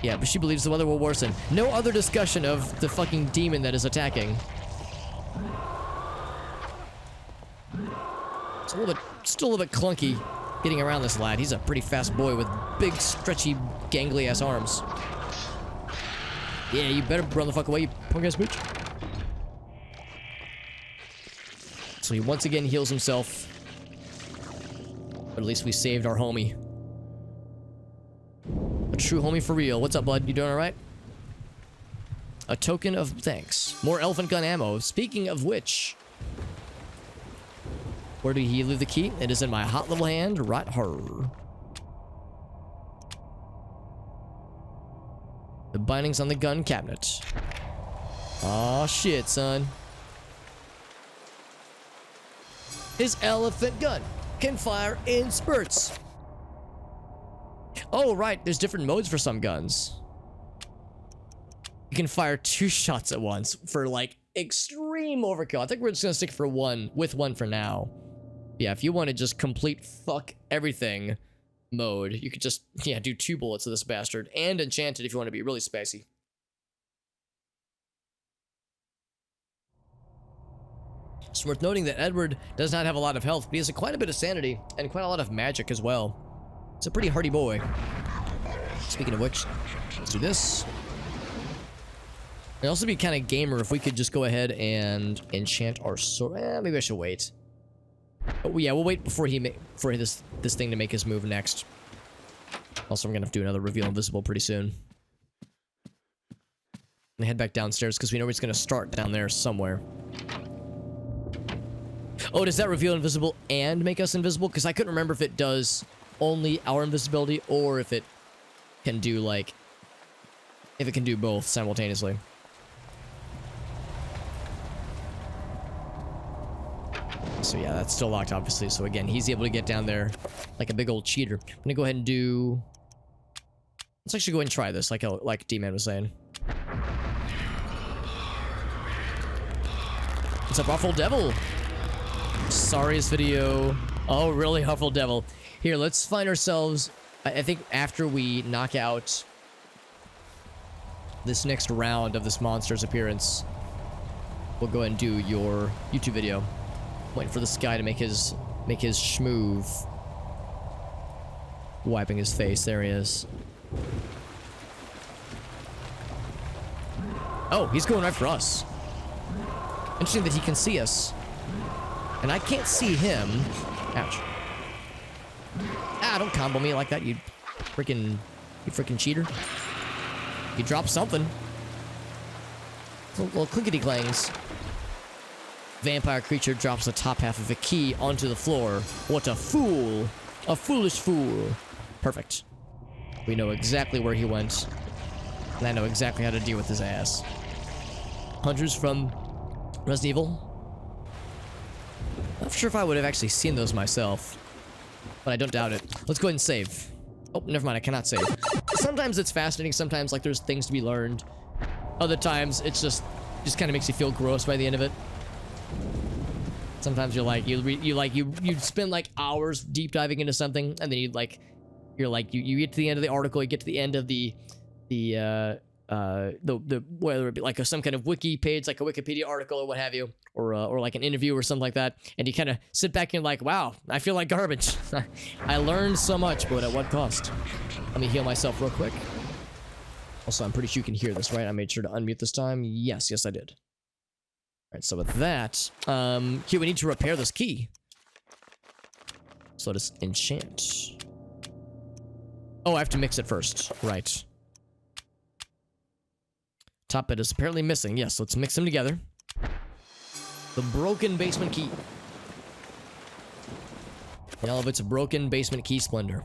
Yeah, but she believes the weather will worsen. No other discussion of the fucking demon that is attacking. It's still a little bit clunky getting around this lad. He's a pretty fast boy with big, stretchy, gangly ass arms. Yeah, you better run the fuck away, you punk ass bitch. So he once again heals himself. But at least we saved our homie. A true homie for real. What's up, bud? You doing alright? A token of thanks. More elephant gun ammo. Speaking of which... Where did he leave the key? It is in my hot little hand, right here. The binding's on the gun cabinet. Aw, shit, son. His elephant gun can fire in spurts. Oh, right. There's different modes for some guns. You can fire 2 shots at once for, like, extreme overkill. I think we're just gonna stick with one for now. Yeah, if you want to just complete fuck everything mode, you could just, yeah, do 2 bullets of this bastard. And enchanted if you want to be really spicy. It's worth noting that Edward does not have a lot of health, but he has quite a bit of sanity and quite a lot of magic as well. It's a pretty hardy boy. Speaking of which, let's do this. It'd also be kind of gamer if we could just go ahead and enchant our sword. Maybe I should wait. Oh yeah, we'll wait before for this thing to make his move next. Also, I'm gonna have to do another reveal invisible pretty soon. I'm gonna head back downstairs because we know he's gonna start down there somewhere. Oh, does that reveal invisible and make us invisible? Because I couldn't remember if it does only our invisibility or if it can do, like, if it can do both simultaneously. So yeah, that's still locked, obviously. So again, he's able to get down there like a big old cheater. I'm gonna go ahead and do... Let's actually go ahead and try this, like D-Man was saying. What's up, Awful Devil? Sorriest video. Oh, really, Awful Devil. Here, let's find ourselves... I think after we knock out this next round of this monster's appearance, we'll go ahead and do your YouTube video. Waiting for this guy to make his schmoove. Wiping his face. There he is. Oh, he's going right for us. Interesting that he can see us. And I can't see him. Ouch. Ah, don't combo me like that, you freaking cheater. You dropped something. Little clinkety clangs. Vampire creature drops the top half of a key onto the floor. What a fool! A foolish fool. Perfect. We know exactly where he went. And I know exactly how to deal with his ass. Hunters from Resident Evil. Not sure if I would have actually seen those myself. But I don't doubt it. Let's go ahead and save. Oh, never mind, I cannot save. Sometimes it's fascinating, sometimes like there's things to be learned. Other times it's just kind of makes you feel gross by the end of it. Sometimes you're like, you spend like hours deep diving into something, and then you get to the end of the article, you get to the end of the whether it be like some kind of wiki page, like a Wikipedia article or what have you, or like an interview or something like that, and you kind of sit back and you're like, wow, I feel like garbage. I learned so much, but at what cost? Let me heal myself real quick. Also, I'm pretty sure you can hear this, right? I made sure to unmute this time. Yes, I did. All right, so with that, here we need to repair this key. So let us enchant. Oh, I have to mix it first. Right. Top bit is apparently missing. Yes, let's mix them together. The broken basement key. And all of its broken basement key splendor.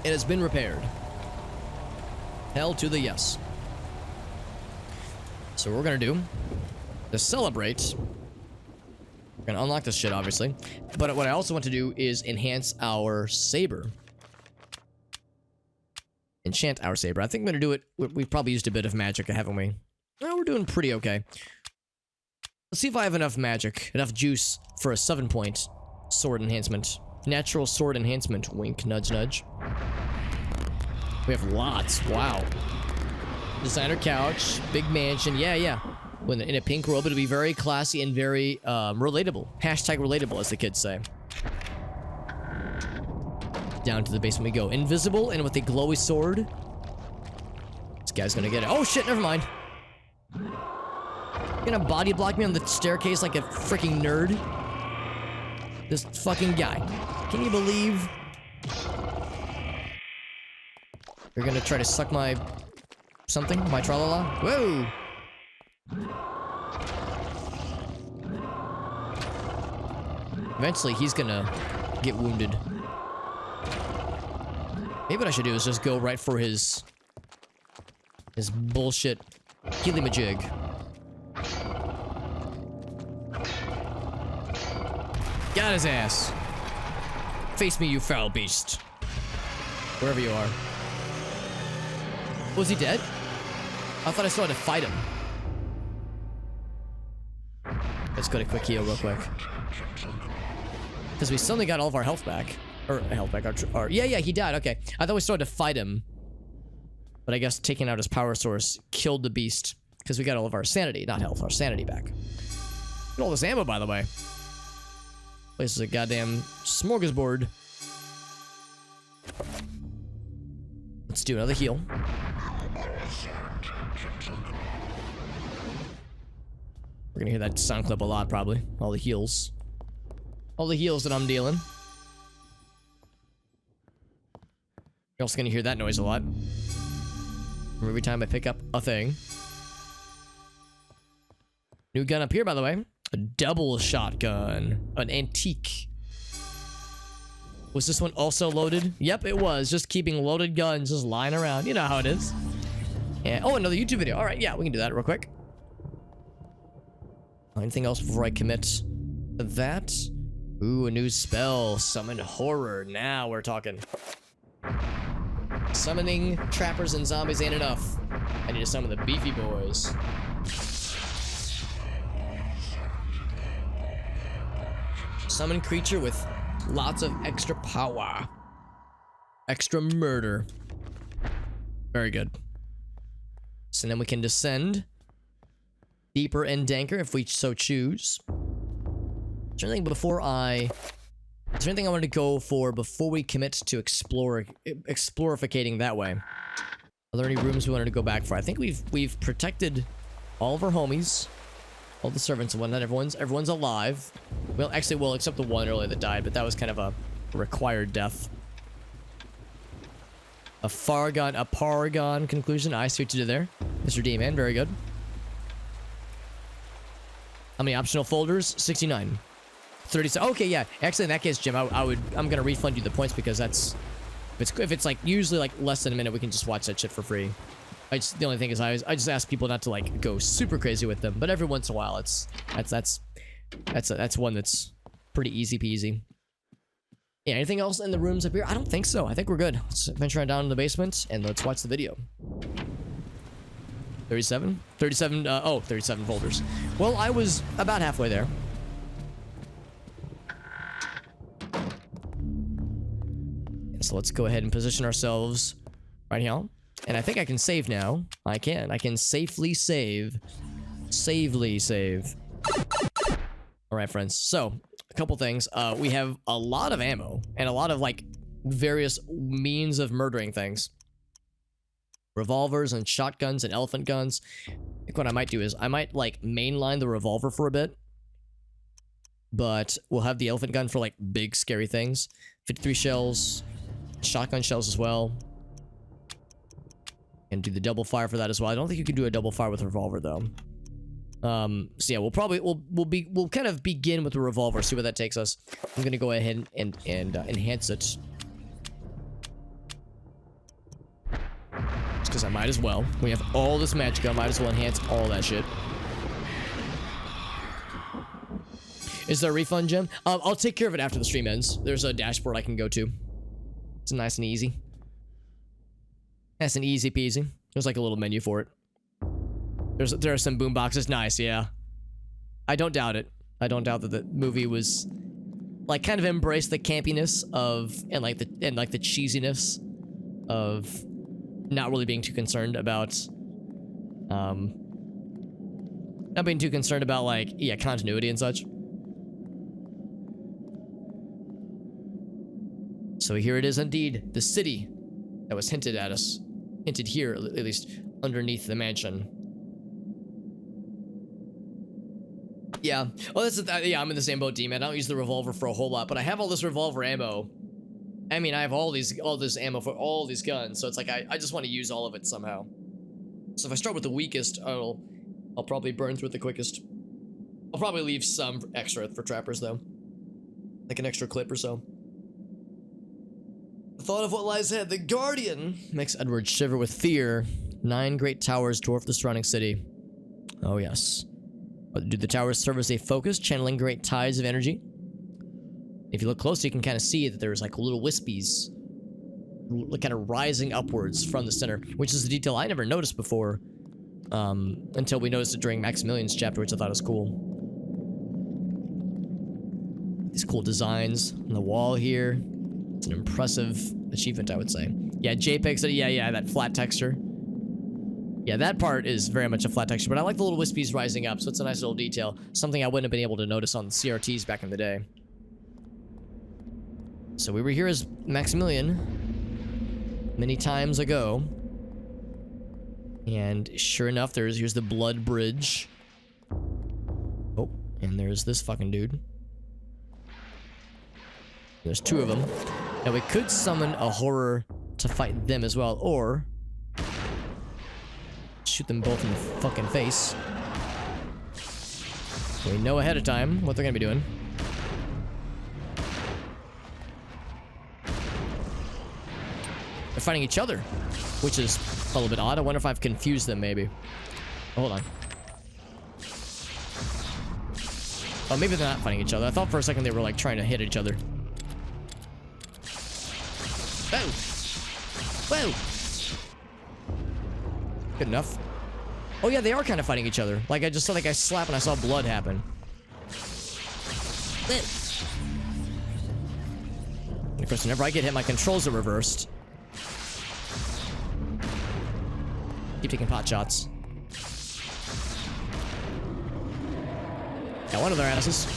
It has been repaired. Hell to the yes. So what we're gonna do to celebrate, we're gonna unlock this shit, obviously. But what I also want to do is enhance our saber. Enchant our saber. I think I'm gonna do it. We've probably used a bit of magic, haven't we? Well, we're doing pretty okay. Let's see if I have enough magic, enough juice for a 7-point sword enhancement. Natural sword enhancement. Wink, nudge, nudge. We have lots. Wow. Designer couch, big mansion. Yeah. When in a pink robe, it'll be very classy and very relatable. Hashtag relatable, as the kids say. Down to the basement we go. Invisible and with a glowy sword. This guy's gonna get it. Oh shit, never mind. You're gonna body block me on the staircase like a freaking nerd? This fucking guy. Can you believe? You're gonna try to suck my... something? My tra-la-la? Whoa! Eventually, he's gonna get wounded. Maybe what I should do is just go right for his bullshit healy-majig. Got his ass. Face me, you foul beast. Wherever you are. Was he dead? I thought I still had to fight him. Let's go to quick heal real quick. Because we suddenly got all of our health back. Or health back. Yeah, he died. Okay. I thought we still had to fight him. But I guess taking out his power source killed the beast. Because we got all of our sanity. Not health, our sanity back. Look at all this ammo, by the way. Place is a goddamn smorgasbord. Let's do another heal. We're gonna hear that sound clip a lot, probably. All the heals. All the heals that I'm dealing. You're also gonna hear that noise a lot. Every time I pick up a thing. New gun up here, by the way. A double shotgun. An antique. Was this one also loaded? Yep, it was. Just keeping loaded guns just lying around. You know how it is. And, oh, another YouTube video. All right, yeah, we can do that real quick. Anything else before I commit to that? Ooh, a new spell. Summon horror. Now we're talking. Summoning trappers and zombies ain't enough. I need to summon the beefy boys. Summon creature with lots of extra power. Extra murder. Very good. So then we can descend deeper and danker if we so choose. Is there anything I wanted to go for before we commit to explorificating that way? Are there any rooms we wanted to go back for? I think we've protected all of our homies, all the servants and whatnot. Everyone's alive. Well, actually, well, except the one earlier that died, but that was kind of a required death. A Paragon conclusion. I see what you did there, Mr. D-Man. Very good. How many optional folders? 69. 37. Okay, yeah. Actually, in that case, Jim, I'm gonna refund you the points because that's if it's like usually like less than a minute, we can just watch that shit for free. The only thing is I just ask people not to like go super crazy with them, but every once in a while, that's one that's pretty easy peasy. Yeah, anything else in the rooms up here? I don't think so. I think we're good. Let's venture on down in the basement and let's watch the video. 37? 37, 37 folders. Well, I was about halfway there. So let's go ahead and position ourselves right here. And I think I can save now. I can safely save. Savely save. All right, friends. So, a couple things. We have a lot of ammo and a lot of like various means of murdering things. Revolvers and shotguns and elephant guns. I think what I might do is I might like mainline the revolver for a bit. But we'll have the elephant gun for like big scary things. 53 shells. Shotgun shells as well. And do the double fire for that as well. I don't think you can do a double fire with a revolver though. So yeah, we'll kind of begin with the revolver, see where that takes us. I'm gonna go ahead and enhance it. Just because I might as well. We have all this magic, I might as well enhance all that shit. Is there a refund, Jim? I'll take care of it after the stream ends. There's a dashboard I can go to. It's nice and easy. That's an easy peasy. There's like a little menu for it. There are some boom boxes. Nice, yeah. I don't doubt it. I don't doubt that the movie was like kind of embraced the campiness of and like the cheesiness of not really being too concerned about not being too concerned about like continuity and such. So here it is indeed, the city that was hinted at us. Hinted here, at least underneath the mansion. Yeah. Oh, yeah, I'm in the same boat, D-Man. I don't use the revolver for a whole lot, but I have all this revolver ammo. I mean, I have all this ammo for all these guns, so it's like I just want to use all of it somehow. So if I start with the weakest, I'll probably burn through it the quickest. I'll probably leave some extra for trappers though. Like an extra clip or so. The thought of what lies ahead. The Guardian makes Edward shiver with fear. 9 great towers dwarf the surrounding city. Oh yes. Do the towers serve as a focus, channeling great tides of energy? If you look closely, you can kind of see that there's like little wispies kind of rising upwards from the center, which is a detail I never noticed before until we noticed it during Maximilian's chapter, which I thought was cool. These cool designs on the wall here. It's an impressive achievement, I would say. Yeah, JPEG, yeah, that flat texture. Yeah, that part is very much a flat texture, but I like the little wispies rising up, so it's a nice little detail. Something I wouldn't have been able to notice on CRTs back in the day. So we were here as Maximilian many times ago. And sure enough, here's the blood bridge. Oh, and there's this fucking dude. There's 2 of them. Now we could summon a horror to fight them as well, or shoot them both in the fucking face. We know ahead of time what they're gonna be doing. They're fighting each other, which is a little bit odd. I wonder if I've confused them, maybe. Oh, hold on. Oh, maybe they're not fighting each other. I thought for a second they were, like, trying to hit each other. Whoa! Whoa! Good enough. Oh, yeah, they are kind of fighting each other. Like, I just saw that guy slap and I saw blood happen. And of course, whenever I get hit, my controls are reversed. Keep taking pot shots. Got one of their asses.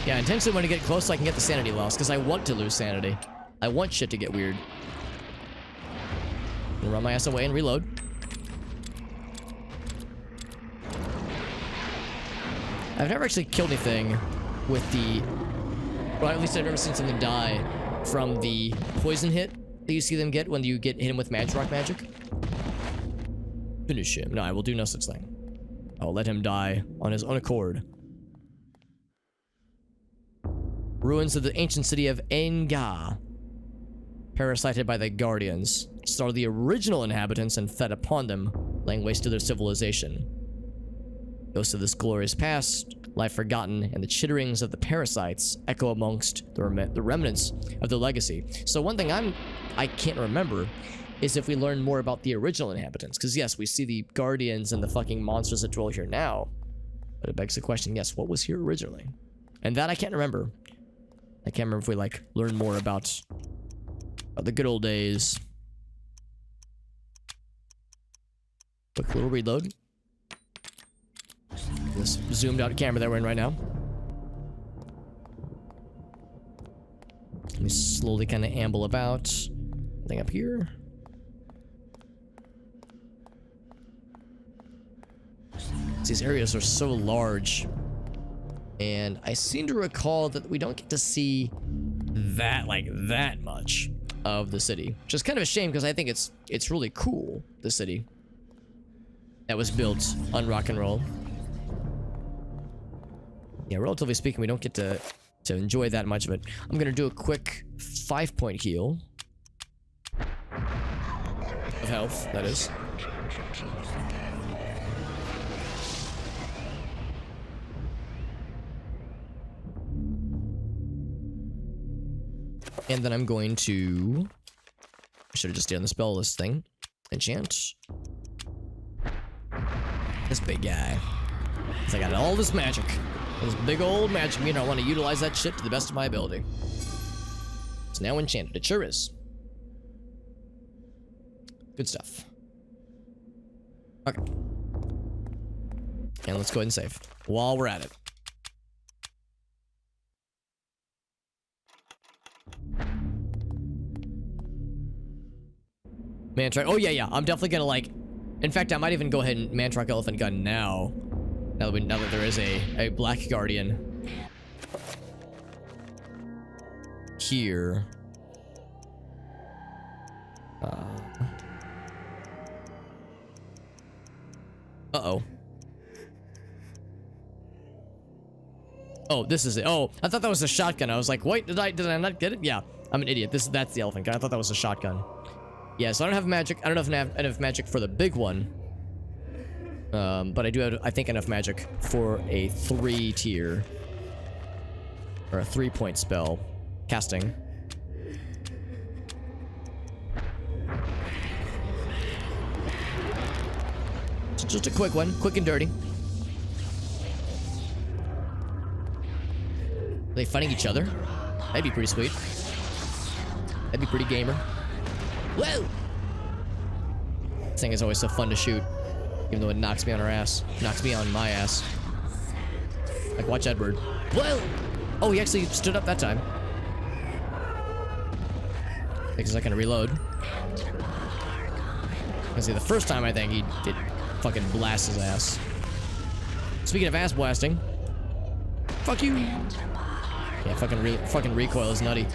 Yeah, intentionally want to get close so I can get the sanity loss, because I want to lose sanity. I want shit to get weird. I'm gonna run my ass away and reload. I've never actually killed anything with the... Well, at least I've never seen something die from the poison hit that you see them get when you get hit him with magic rock magic. Finish him. No, I will do no such thing. I'll let him die on his own accord. Ruins of the ancient city of Enga. Parasited by the Guardians. Startled the original inhabitants and fed upon them, laying waste to their civilization. Ghosts of this glorious past lie forgotten, and the chitterings of the parasites echo amongst the remnants of the legacy. So one thing I can't remember is if we learn more about the original inhabitants. Because yes, we see the Guardians and the fucking monsters that dwell here now. But it begs the question, yes, what was here originally? And that I can't remember. I can't remember if we, like, learn more about the good old days. Quick little reload. This zoomed out camera that we're in right now. Let me slowly kind of amble about. Anything up here? These areas are so large. And I seem to recall that we don't get to see that much of the city. Which is kind of a shame because I think it's really cool, the city that was built on rock and roll. Yeah, relatively speaking, we don't get to enjoy that much of it. I'm gonna do a quick 5-point heal. Of health, that is. And then I'm going to... I should have just done the spell list thing. Enchant. This big guy. Because I got all this magic. This big old magic meter. I want to utilize that shit to the best of my ability. It's now enchanted. It sure is. Good stuff. Okay. And let's go ahead and save. While we're at it. Mantrack. Oh, yeah. I'm definitely gonna, like... In fact, I might even go ahead and Mantrack Elephant Gun now. Now that there is a Black Guardian. Here. Uh-oh. Oh, this is it. Oh, I thought that was a shotgun. I was like, wait, did I not get it? Yeah, I'm an idiot. That's the elephant gun. I thought that was a shotgun. Yeah, so I don't have magic. I don't have enough magic for the big one. But I do have, I think, enough magic for a 3-tier. Or a 3-point spell. Casting. So just a quick one. Quick and dirty. Are they fighting each other? That'd be pretty sweet. That'd be pretty gamer. Whoa! This thing is always so fun to shoot. Even though it knocks me on her ass. Knocks me on my ass. Like, watch Edward. Whoa! Oh, he actually stood up that time. Takes a second to reload. Because the first time, I think, he did fucking blast his ass. Speaking of ass blasting. Fuck you! Yeah, fucking recoil is nutty.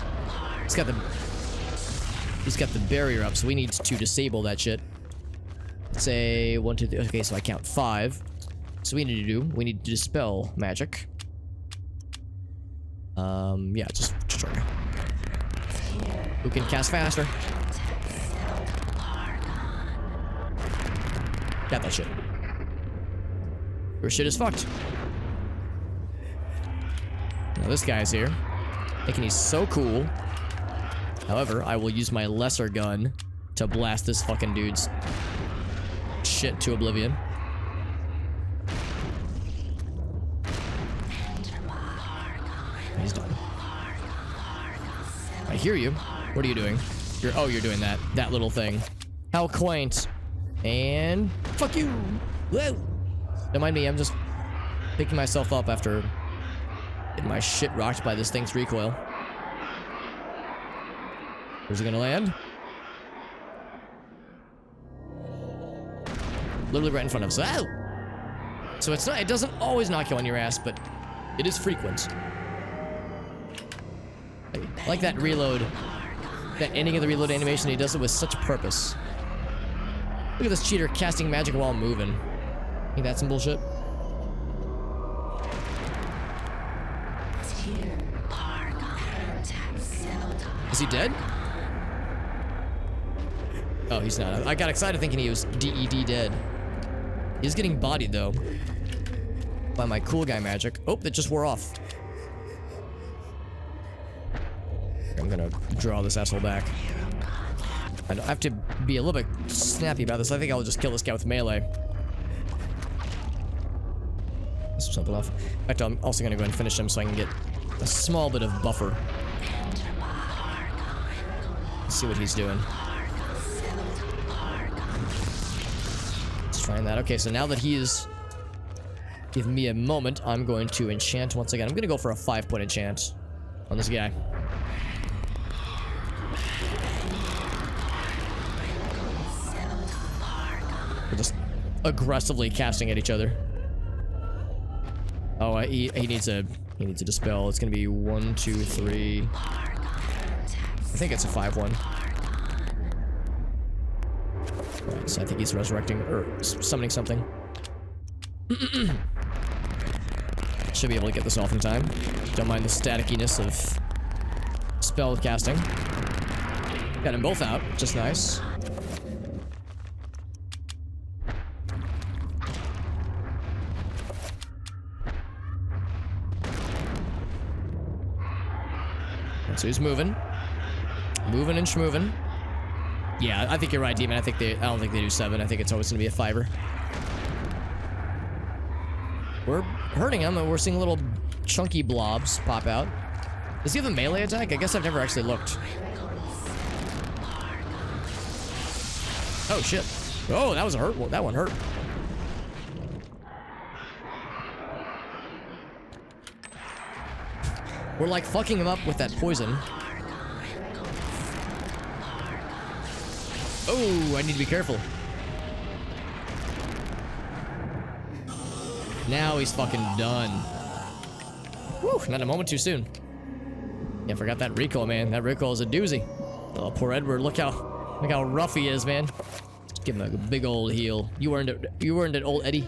It's got the He's got the barrier up, so we need to disable that shit. Let's say 1, 2, 3. Okay, so I count 5. So we need to dispel magic. Yeah, just try. Who can cast faster? Got that shit. Your shit is fucked. Now this guy's here, thinking he's so cool. However, I will use my lesser gun to blast this fucking dude's shit to oblivion. He's done. I hear you. What are you doing? You're doing that little thing. How quaint. And fuck you. Whoa. Don't mind me, I'm just picking myself up after getting my shit rocked by this thing's recoil. Where's it gonna land? Literally right in front of us. Ow! So it doesn't always knock you on your ass, but it is frequent. I like that reload. That ending of the reload animation, he does it with such purpose. Look at this cheater casting magic while moving. Think that's some bullshit? Is he dead? Oh, he's not. I got excited thinking he was DED dead. He's getting bodied, though, by my cool guy magic. Oh, that just wore off. I'm gonna draw this asshole back. I have to be a little bit snappy about this. I think I'll just kill this guy with melee. Something off. In fact, I'm also gonna go ahead and finish him so I can get a small bit of buffer. Let's see what he's doing. Let's try that. Okay, so now that he is giving me a moment, I'm going to enchant once again. I'm gonna go for a 5-point enchant on this guy. We're just aggressively casting at each other. Oh, he needs a dispel. It's gonna be 1, 2, 3. I think it's a 5-1. Right, so I think he's resurrecting or summoning something. Should be able to get this off in time. Don't mind the staticiness of spell casting. Got them both out, just nice. So he's moving. Moving and schmoving. Yeah, I think you're right, Demon. I don't think they do 7. I think it's always gonna be a 5-er. We're hurting him, and we're seeing little chunky blobs pop out. Does he have a melee attack? I guess I've never actually looked. Oh shit. Oh, that was a hurt one. That one hurt. We're like fucking him up with that poison. Oh, I need to be careful. Now he's fucking done. Whew, not a moment too soon. Yeah, I forgot that recoil, man. That recoil is a doozy. Oh, poor Edward. Look how rough he is, man. Just give him a big old heal. You earned it. You earned it, old Eddie.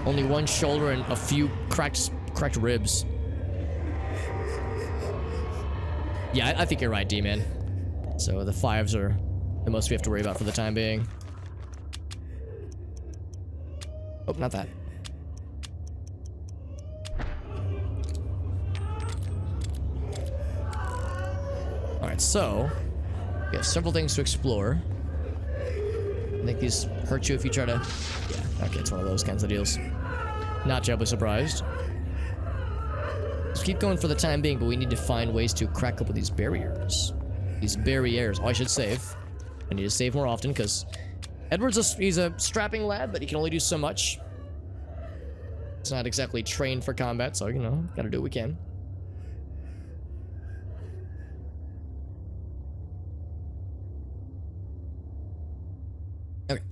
Only one shoulder and a few cracked ribs. Yeah, I think you're right, D-Man. So the 5s are the most we have to worry about for the time being. Oh, not that. Alright, so we have several things to explore. I think these hurt you if you try to... Yeah, okay, it's one of those kinds of deals. Not terribly surprised. Let's keep going for the time being, but we need to find ways to crack up with these barriers. These barriers. Oh, I should save. I need to save more often, because Edward's he's a strapping lad, but he can only do so much. He's not exactly trained for combat, so, you know, gotta do what we can. Okay.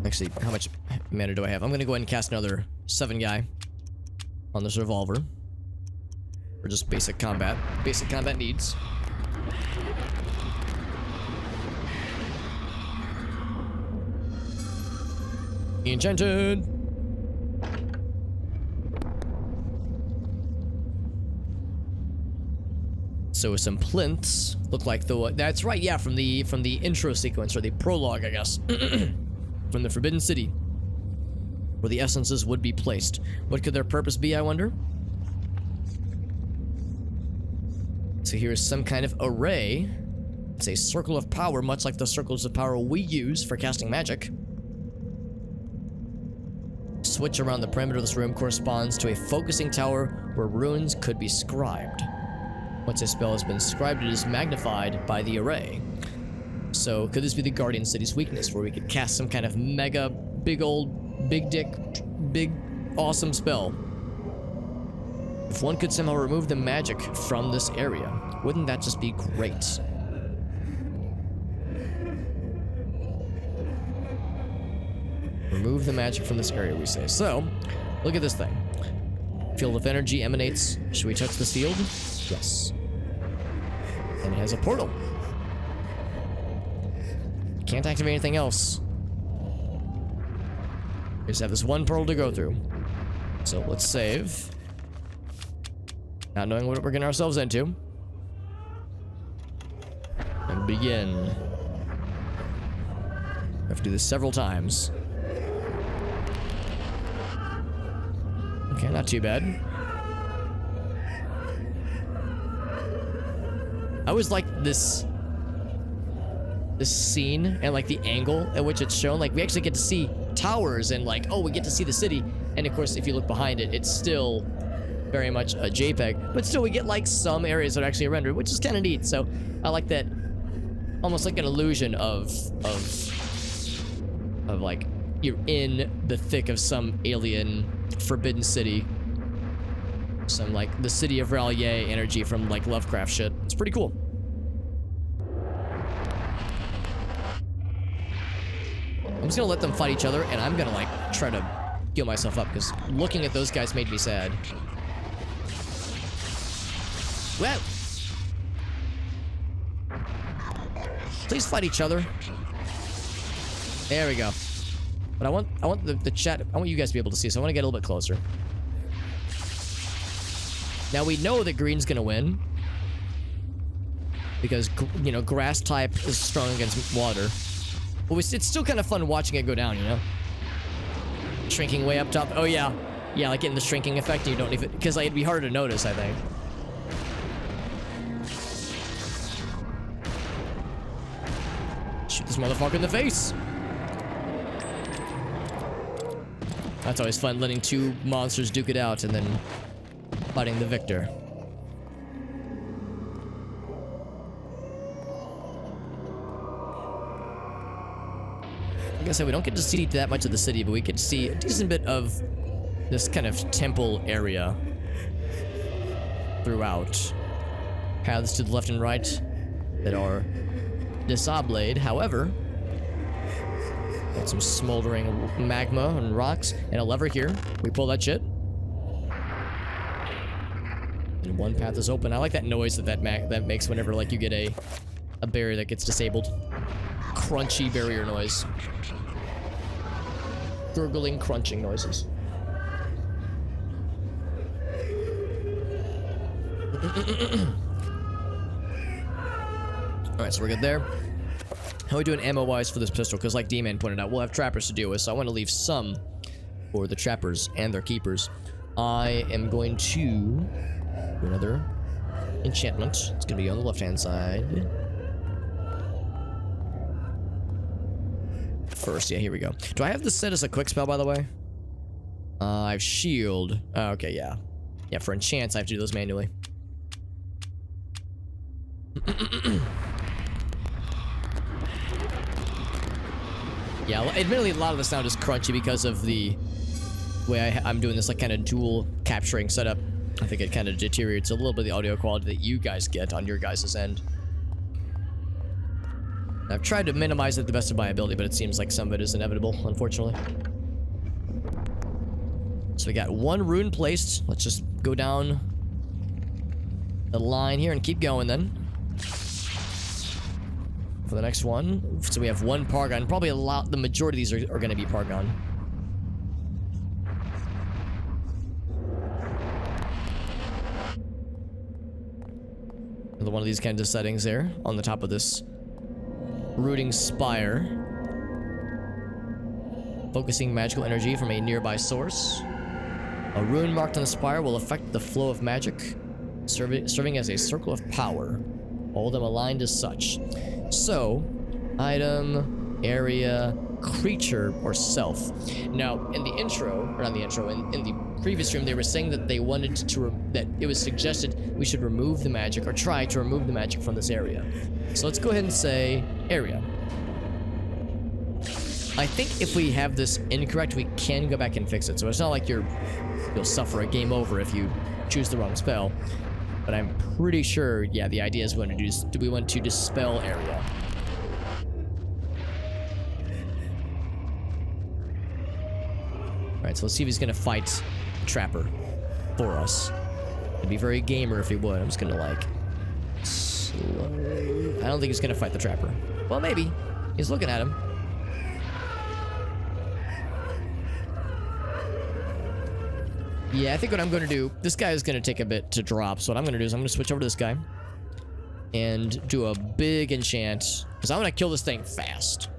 Actually, how much mana do I have? I'm gonna go ahead and cast another 7 guy on this revolver. For just basic combat. Basic combat needs. Enchanted! So some plinths look like the that's right, yeah, from the intro sequence, or the prologue, I guess. From the Forbidden City, where the essences would be placed. What could their purpose be, I wonder? So here's some kind of array. It's a circle of power, much like the circles of power we use for casting magic. Switch around the perimeter of this room corresponds to a focusing tower where runes could be scribed. Once a spell has been scribed, it is magnified by the array. So could this be the Guardian City's weakness, where we could cast some kind of mega, big old, big dick, big, awesome spell? If one could somehow remove the magic from this area, wouldn't that just be great? Remove the magic from this area, we say. So, look at this thing. Field of energy emanates. Should we touch this field? Yes. And it has a portal. Can't activate anything else. We just have this one portal to go through. So let's save. Not knowing what we're getting ourselves into. And begin. We have to do this several times. Okay, not too bad. I always like this scene and like the angle at which it's shown. Like we actually get to see towers and like, oh, we get to see the city. And of course, if you look behind it, it's still very much a JPEG, but still we get like some areas that are actually rendered, which is kind of neat. So I like that, almost like an illusion of like you're in the thick of some alien forbidden city. Some like the city of Rallier energy from like Lovecraft shit. It's pretty cool. I'm just gonna let them fight each other, and I'm gonna like try to heal myself up, because looking at those guys made me sad. Whoa! Please fight each other. There we go. But I want the chat, I want you guys to be able to see, so I want to get a little bit closer. Now we know that green's gonna win, because, you know, grass type is strong against water. But it's still kind of fun watching it go down, you know? Shrinking way up top. Oh yeah. Yeah, like getting the shrinking effect, and you don't even, because like, it'd be harder to notice, I think. Shoot this motherfucker in the face. That's always fun, letting two monsters duke it out and then fighting the victor. Like I said, we don't get to see that much of the city, but we get to see a decent bit of this kind of temple area throughout. Paths to the left and right that are disoblayed. However, got some smoldering magma and rocks, and a lever here. We pull that shit. And one path is open. I like that noise that makes whenever like you get a barrier that gets disabled. Crunchy barrier noise. Gurgling, crunching noises. Alright, so we're good there. How are we doing ammo-wise for this pistol? Because like D-Man pointed out, we'll have trappers to deal with, so I want to leave some for the trappers and their keepers. I am going to do another enchantment. It's going to be on the left-hand side. First, yeah, here we go. Do I have this set as a quick spell, by the way? I have shield. Oh, okay, yeah. Yeah, for enchants, I have to do those manually. Yeah, admittedly, a lot of the sound is crunchy because of the way I'm doing this, like, kind of dual capturing setup. I think it kind of deteriorates a little bit of the audio quality that you guys get on your guys' end. I've tried to minimize it the best of my ability, but it seems like some of it is inevitable, unfortunately. So we got one rune placed. Let's just go down the line here and keep going then. For the next one. So we have one Pargon. Probably the majority of these are going to be Pargon. Another one of these kinds of settings there on the top of this rooting spire. Focusing magical energy from a nearby source. A rune marked on the spire will affect the flow of magic, serving as a circle of power. All of them aligned as such. So, item, area, creature, or self. Now, in the intro, or not the intro, in the previous stream, they were saying that they wanted that it was suggested we should remove the magic, or try to remove the magic from this area. So let's go ahead and say area. I think if we have this incorrect, we can go back and fix it. So it's not like you'll suffer a game over if you choose the wrong spell. But I'm pretty sure, yeah, the idea is we want to dispel area. Alright, so let's see if he's gonna fight Trapper for us. It'd be very gamer if he would. I'm just gonna like slow. I don't think he's gonna fight the Trapper. Well, maybe. He's looking at him. Yeah, I think what I'm going to do, this guy is going to take a bit to drop, so what I'm going to do is I'm going to switch over to this guy and do a big enchant, because I'm going to kill this thing fast.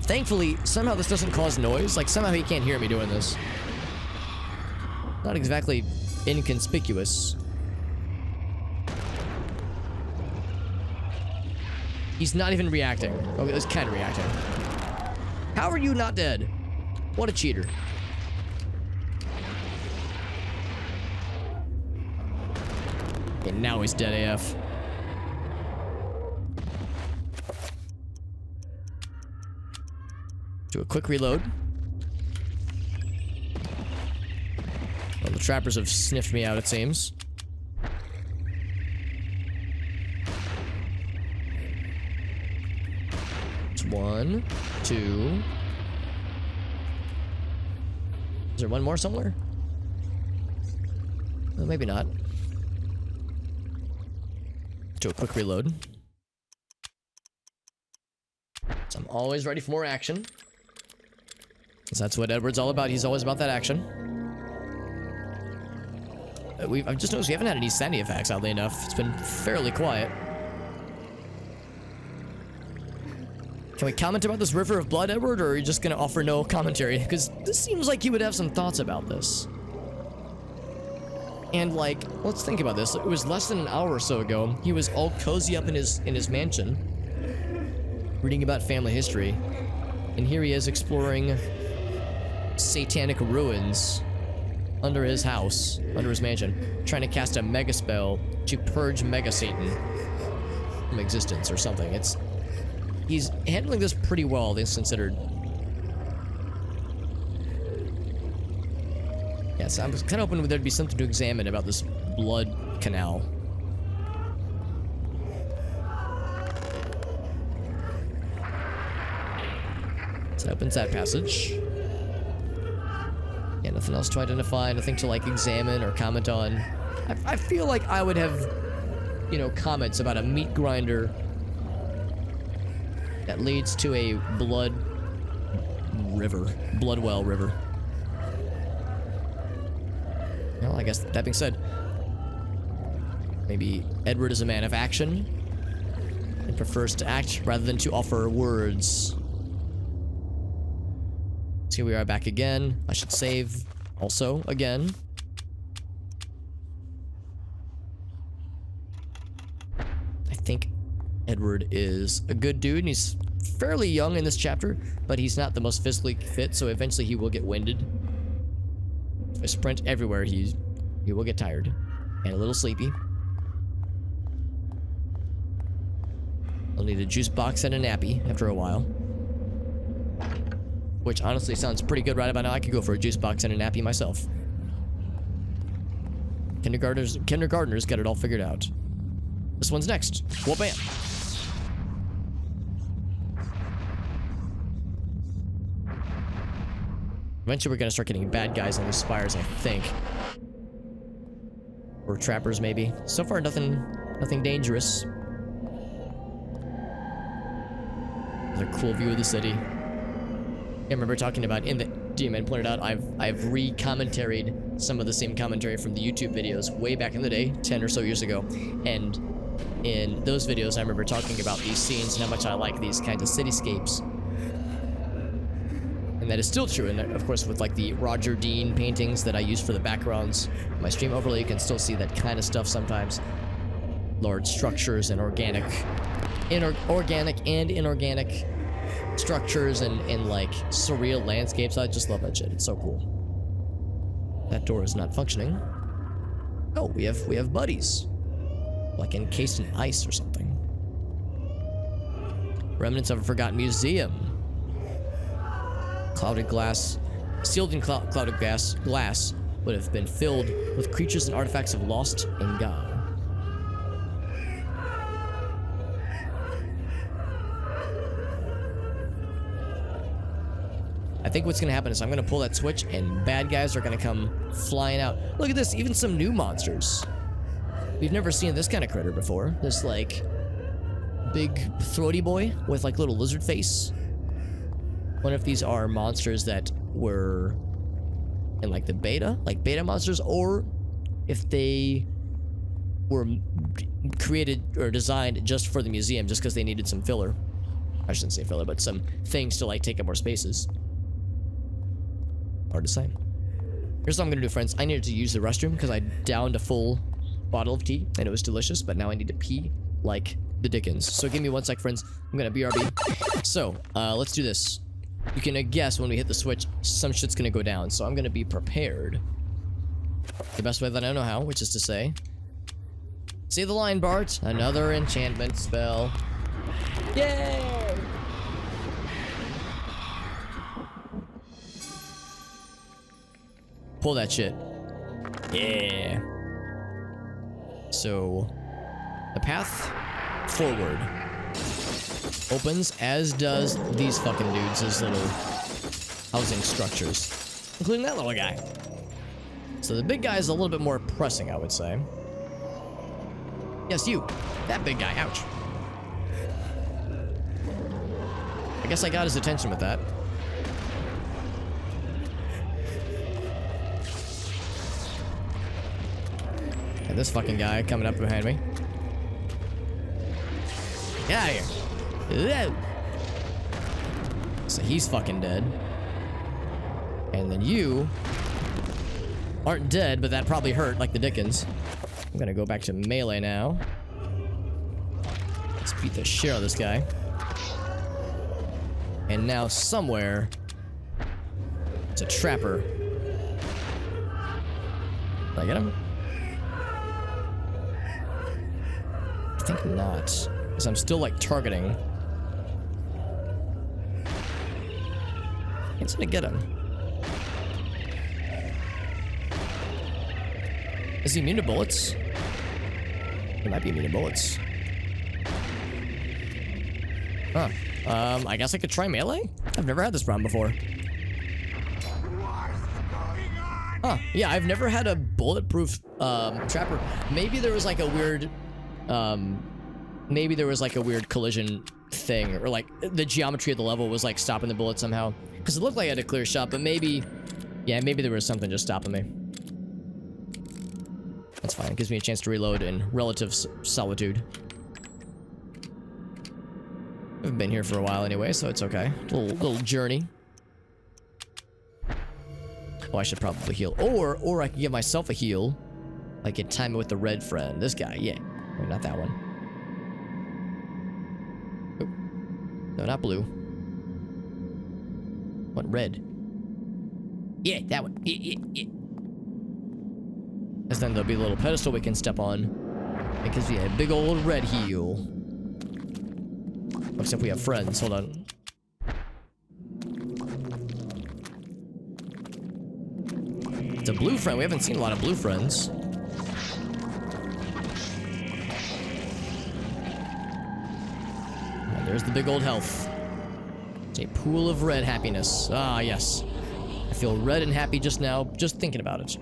Thankfully, somehow this doesn't cause noise, like somehow he can't hear me doing this. Not exactly inconspicuous. He's not even reacting. Okay, he's kind of reacting. How are you not dead? What a cheater. And now he's dead AF. Do a quick reload. Well, the trappers have sniffed me out, it seems. It's 1, 2. Is there one more somewhere? Well, maybe not. Do a quick reload. So I'm always ready for more action. Because that's what Edward's all about. He's always about that action. I've just noticed we haven't had any sanity effects, oddly enough. It's been fairly quiet. Can we comment about this river of blood, Edward, or are you just gonna offer no commentary? Because this seems like you would have some thoughts about this. And like, let's think about this. It was less than an hour or so ago. He was all cozy up in his mansion, reading about family history, and here he is exploring satanic ruins under his house, under his mansion, trying to cast a mega spell to purge Mega Satan from existence or something. He's handling this pretty well, things considered. Yeah, so I was kind of hoping there'd be something to examine about this blood canal. So that opens that passage. Yeah, nothing else to identify, nothing to like examine or comment on. I feel like I would have, comments about a meat grinder that leads to a blood well river. Well, I guess that being said, maybe Edward is a man of action and prefers to act rather than to offer words. So here we are back again. I should save also again. I think Edward is a good dude, and he's fairly young in this chapter, but he's not the most physically fit, so eventually he will get winded. If I sprint everywhere, he will get tired and a little sleepy. I'll need a juice box and a nappy after a while. Which honestly sounds pretty good right about now. I could go for a juice box and a nappy myself. Kindergartners got it all figured out. This one's next. Well, bam. Eventually, we're gonna start getting bad guys on these spires, I think. Or trappers, maybe. So far, nothing dangerous. There's a cool view of the city. I remember talking about in the DMN pointed out I've re-commentaried some of the same commentary from the YouTube videos way back in the day, 10 or so years ago. And in those videos, I remember talking about these scenes and how much I like these kinds of cityscapes. And that is still true. And of course, with like the Roger Dean paintings that I use for the backgrounds, my stream overlay, you can still see that kind of stuff sometimes. Large structures and organic and inorganic structures and like surreal landscapes. I just love that shit. It's so cool. That door is not functioning. Oh, we have buddies. Like encased in ice or something. Remnants of a forgotten museum. Clouded glass, sealed in clouded glass would have been filled with creatures and artifacts of lost and gone. I think what's gonna happen is I'm gonna pull that switch and bad guys are gonna come flying out. Look at this, even some new monsters. We've never seen this kind of critter before. This like big throaty boy with like little lizard face. Wonder if these are monsters that were in like the beta, like beta monsters, or if they were created or designed just for the museum, just because they needed some filler. I shouldn't say filler, but some things to like take up more spaces. Hard to say. Here's what I'm gonna do, friends. I needed to use the restroom because I downed a full bottle of tea and it was delicious, but now I need to pee like the Dickens. So give me 1 sec, friends. I'm gonna BRB. So, let's do this. You can guess when we hit the switch, some shit's gonna go down, so I'm gonna be prepared. The best way that I know how, which is to say... Say the line, Bart. Another enchantment spell. Yay! Pull that shit. Yeah. So, the path forward opens, as does these fucking dudes, as little housing structures, including that little guy. So the big guy is a little bit more pressing, I would say. Yes, you. That big guy. Ouch. I guess I got his attention with that. And this fucking guy coming up behind me. Get out of here. Whoa. So he's fucking dead. And then you aren't dead, but that probably hurt like the Dickens. I'm gonna go back to melee now. Let's beat the shit out of this guy. And now somewhere it's a trapper. Did I get him? I think not. Because I'm still like targeting. Can't seem to get him. Is he immune to bullets? He might be immune to bullets. Huh. I guess I could try melee? I've never had this problem before. Huh. Yeah, I've never had a bulletproof trapper. Maybe there was like a weird maybe there was like a weird collision thing, or like the geometry of the level was like stopping the bullet somehow. Because it looked like I had a clear shot, but maybe, yeah, maybe there was something just stopping me. That's fine. It gives me a chance to reload in relative solitude. I've been here for a while anyway, so it's okay. Little journey. Oh, I should probably heal. Or I can give myself a heal. I can time it with the red friend. This guy, yeah. No, not that one. Oh. No, not blue. What, red? Yeah, that one. Yeah. Because then there'll be a little pedestal we can step on. It gives me a big old red heal. Except we have friends. Hold on. It's a blue friend. We haven't seen a lot of blue friends. There's the big old health. It's a pool of red happiness. Ah, yes. I feel red and happy just now, just thinking about it.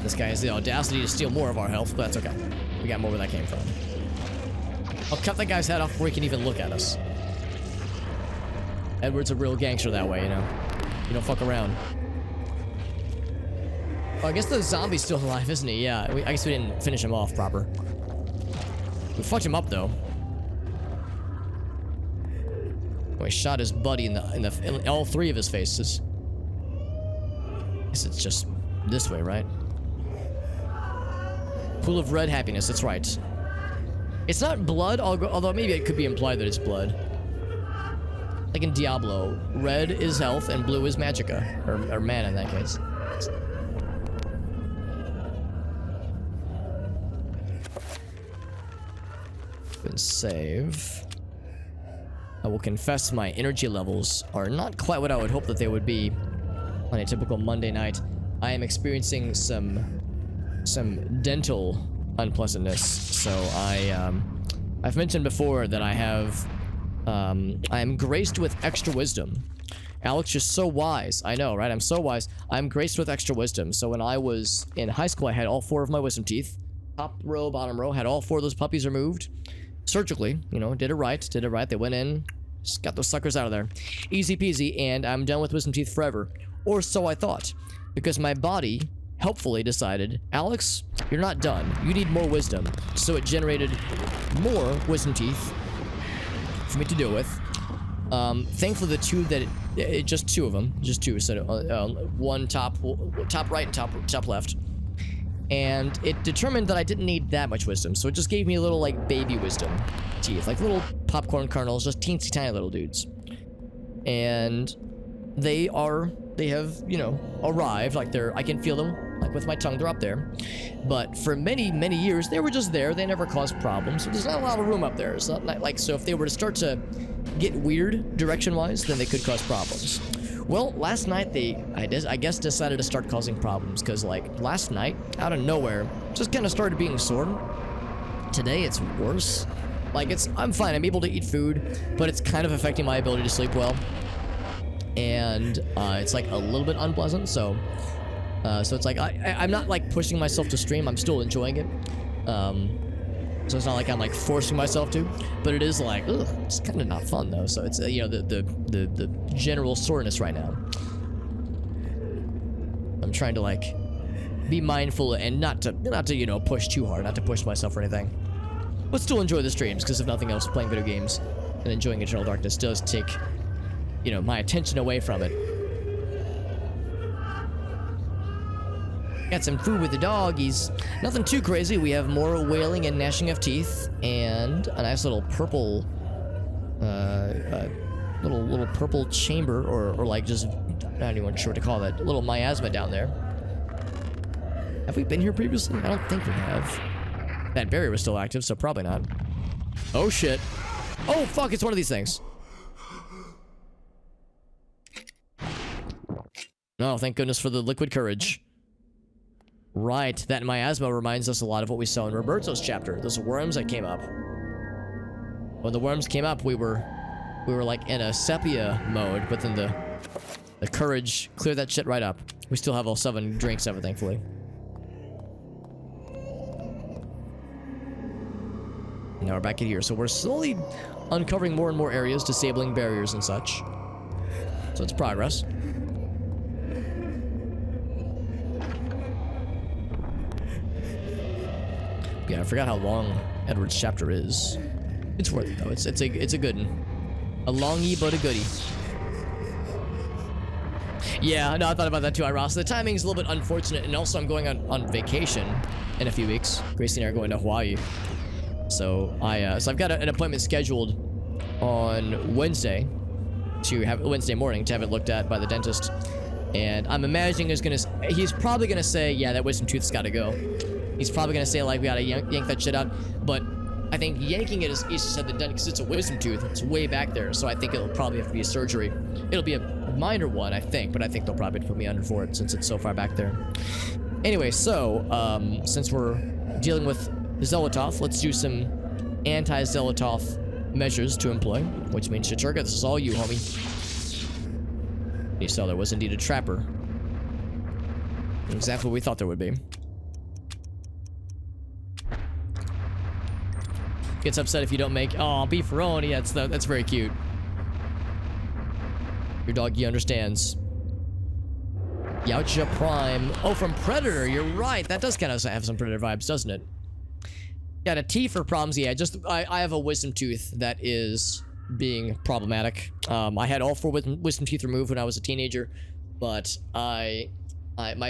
This guy has the audacity to steal more of our health, but that's okay. We got more where that came from. I'll cut that guy's head off before he can even look at us. Edward's a real gangster that way, you know. You don't fuck around. Oh, I guess the zombie's still alive, isn't he? Yeah, I guess we didn't finish him off proper. We fucked him up though. We shot his buddy in all three of his faces. I guess it's just this way, right? Pool of red happiness, that's right. It's not blood, although maybe it could be implied that it's blood. Like in Diablo, red is health and blue is magicka. Or mana in that case. And save. I will confess my energy levels are not quite what I would hope that they would be on a typical Monday night. I am experiencing some dental unpleasantness. So I've mentioned before that I am graced with extra wisdom. Alex, you're so wise. I know, right? I'm so wise. I'm graced with extra wisdom. So when I was in high school, I had all 4 of my wisdom teeth. Top row, bottom row, had all 4 of those puppies removed. Surgically, you know, did it right. They went in, just got those suckers out of there. Easy peasy, and I'm done with wisdom teeth forever. Or so I thought. Because my body helpfully decided, Alex, you're not done. You need more wisdom. So it generated more wisdom teeth for me to deal with. Thankfully, the 2 that just 2 of them, just 2. So one top right and top left. And it determined that I didn't need that much wisdom, so it just gave me a little, like, baby wisdom teeth. Like little popcorn kernels, just teensy tiny little dudes. And they have, you know, arrived, like I can feel them, like with my tongue, they're up there. But for many, many years, they were just there, they never caused problems. So there's not a lot of room up there. It's not like, so if they were to start to get weird direction-wise, then they could cause problems. Well, last night I guess decided to start causing problems, because like last night, out of nowhere, just kind of started being sore. Today it's worse. Like I'm fine, I'm able to eat food, but it's kind of affecting my ability to sleep well. And it's like a little bit unpleasant, so it's like I'm not like pushing myself to stream, I'm still enjoying it. So it's not like I'm like forcing myself to, but it is like, ugh, it's kind of not fun though. So it's you know, the general soreness right now. I'm trying to like be mindful and not to you know, push too hard, not to push myself or anything, but still enjoy the streams, because if nothing else, playing video games and enjoying Eternal Darkness does take, you know, my attention away from it. Got some food with the doggies. Nothing too crazy. We have more wailing and gnashing of teeth, and a nice little purple, little purple chamber, or like just, I'm not even sure what to call that. A little miasma down there. Have we been here previously? I don't think we have. That barrier was still active, so probably not. Oh shit! Oh fuck! It's one of these things. Oh, thank goodness for the liquid courage. Right, that miasma reminds us a lot of what we saw in Roberto's chapter. Those worms that came up. When the worms came up, we were like in a sepia mode, but then the courage cleared that shit right up. We still have all 7 drinks ever, thankfully. Now we're back in here, so we're slowly uncovering more and more areas, disabling barriers and such. So it's progress. Yeah, I forgot how long Edward's chapter is. It's worth it though. It's a good one. A longy but a goodie. Yeah, no, I thought about that too, Ross. The timing's a little bit unfortunate, and also I'm going on vacation in a few weeks. Gracie and I are going to Hawaii. So I've got an appointment scheduled on Wednesday Wednesday morning to have it looked at by the dentist. And I'm imagining he's probably gonna say, yeah, that wisdom tooth's gotta go. He's probably gonna say, like, we gotta yank that shit out. But I think yanking it is easier said than done, because it's a wisdom tooth. It's way back there, so I think it'll probably have to be a surgery. It'll be a minor one, I think, but I think they'll probably put me under for it since it's so far back there. Anyway, so, since we're dealing with Zelototh, let's do some anti-Zelototh measures to employ, which means Shichurga, this is all you, homie. You saw there was indeed a trapper. Exactly what we thought there would be. Gets upset if you don't make... Oh, beefaroni. Yeah, that's very cute. Your doggy understands. Yautja Prime. Oh, from Predator. You're right. That does kind of have some Predator vibes, doesn't it? Got a T for problems. Yeah, I have a wisdom tooth that is being problematic. I had all 4 wisdom teeth removed when I was a teenager, but my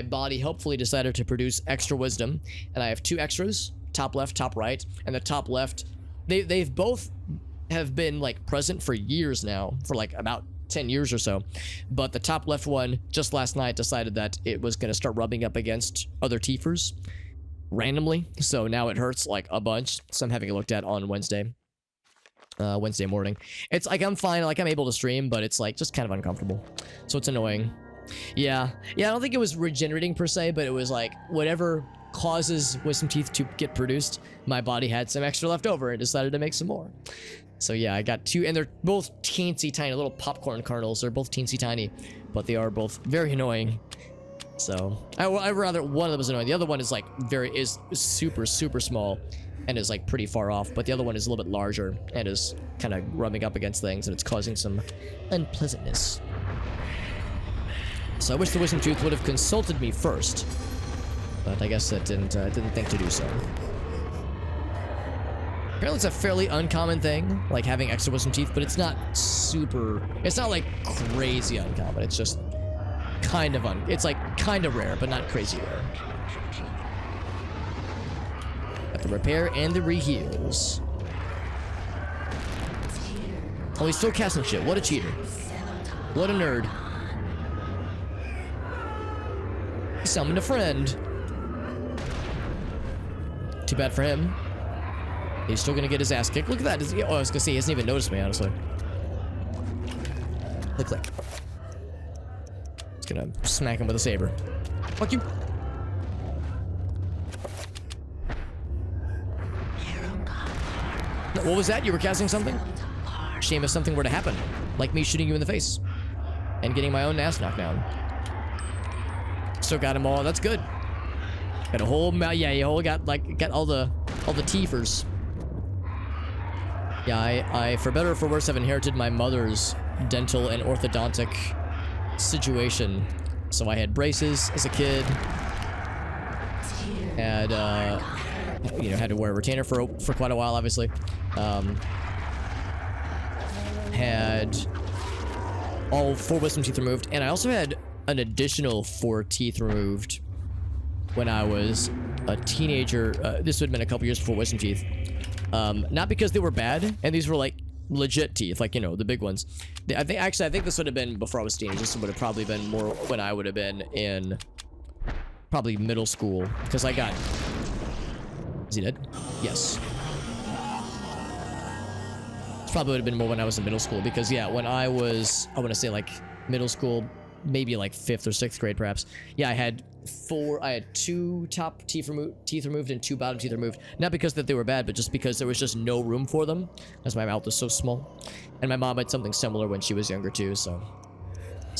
body helpfully decided to produce extra wisdom, and I have 2 extras, top left, top right, and the top left, they've both have been like present for years now, for like about 10 years or so, but the top left one just last night decided that it was going to start rubbing up against other teethers randomly, so now it hurts like a bunch, so I'm having it looked at on Wednesday morning. It's like I'm fine, like I'm able to stream, but it's like just kind of uncomfortable, so it's annoying. Yeah, I don't think it was regenerating per se, but it was like whatever causes wisdom teeth to get produced, my body had some extra left over and decided to make some more. So yeah, I got 2, and they're both teensy tiny, little popcorn kernels. They're both teensy tiny, but they are both very annoying. So I rather one of them is annoying. The other one is like is super small and is like pretty far off, but the other one is a little bit larger and is kind of rubbing up against things, and it's causing some unpleasantness. So I wish the wisdom tooth would have consulted me first, but I guess it didn't think to do so. Apparently it's a fairly uncommon thing, like having extra wisdom teeth, but it's not like crazy uncommon. It's just kind of it's like kind of rare, but not crazy rare. Got the repair and the reheals. Oh, he's still casting shit. What a cheater. What a nerd. He summoned a friend. Too bad for him. He's still gonna get his ass kicked. Look at that. Oh, I was gonna say, he hasn't even noticed me, honestly. Click. Just gonna smack him with a saber. Fuck you. What was that? You were casting something? Shame if something were to happen. Like me shooting you in the face. And getting my own ass knocked down. Still got them all. That's good. Got a whole... Yeah, you got all the teethers. Yeah, I, for better or for worse, have inherited my mother's dental and orthodontic situation. So I had braces as a kid. Had, had to wear a retainer for quite a while, obviously. Had all 4 wisdom teeth removed, and I also had an additional 4 teeth removed when I was a teenager. This would have been a couple years before wisdom teeth. Not because they were bad, and these were like legit teeth, like, the big ones. I think this would have been before I was a teenager. This would have probably been more when I would have been in probably middle school, because I got... Is he dead? Yes. This probably would have been more when I was in middle school, because yeah, when I was, I want to say like middle school, maybe like 5th or 6th grade perhaps. Yeah, I had 2 top teeth removed and 2 bottom teeth removed. Not because that they were bad, but just because there was just no room for them, as my mouth was so small. And my mom had something similar when she was younger too, so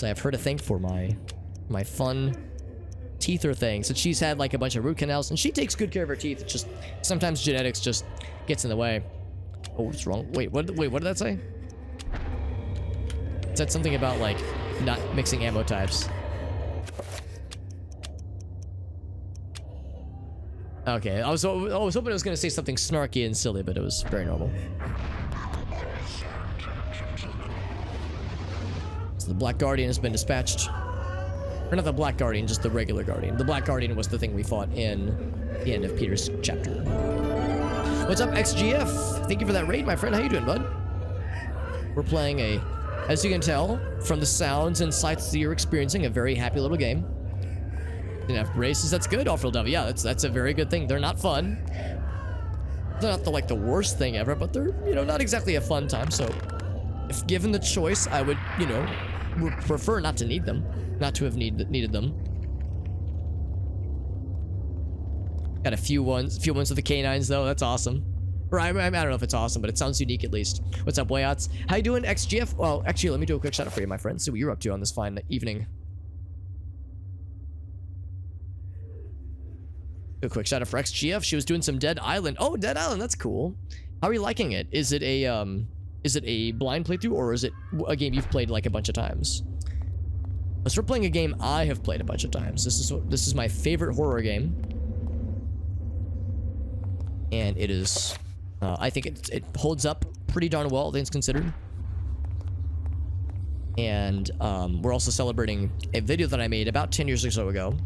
I have her to thank for my fun teether things. And she's had like a bunch of root canals, and she takes good care of her teeth. It's just sometimes genetics just gets in the way. Oh, what's wrong? Wait, what did that say? It said something about like not mixing ammo types. Okay, I was hoping it was gonna say something snarky and silly, but it was very normal. So the Black Guardian has been dispatched. Or not the Black Guardian, just the regular Guardian. The Black Guardian was the thing we fought in the end of Peter's chapter. What's up, XGF? Thank you for that raid, my friend. How you doing, bud? We're playing as you can tell from the sounds and sights that you're experiencing, a very happy little game. Didn't have races. That's good, Off-Road Dove. Yeah, that's a very good thing. They're not fun. They're not the worst thing ever, but they're, not exactly a fun time. So if given the choice, I would, would prefer not to need them. Not to have needed them. Got a few ones with the canines though. That's awesome. Or I don't know if it's awesome, but it sounds unique at least. What's up, Wayouts? How you doing, XGF? Well, actually, let me do a quick shout out for you, my friend. See what you're up to on this fine evening. Do a quick shout out for XGF. She was doing some Dead Island. Oh, Dead Island, that's cool. How are you liking it? Is it a blind playthrough, or is it a game you've played like a bunch of times? So we're playing a game I have played a bunch of times. This is my favorite horror game, and it is. I think it holds up pretty darn well, things considered. And we're also celebrating a video that I made about 10 years or so ago,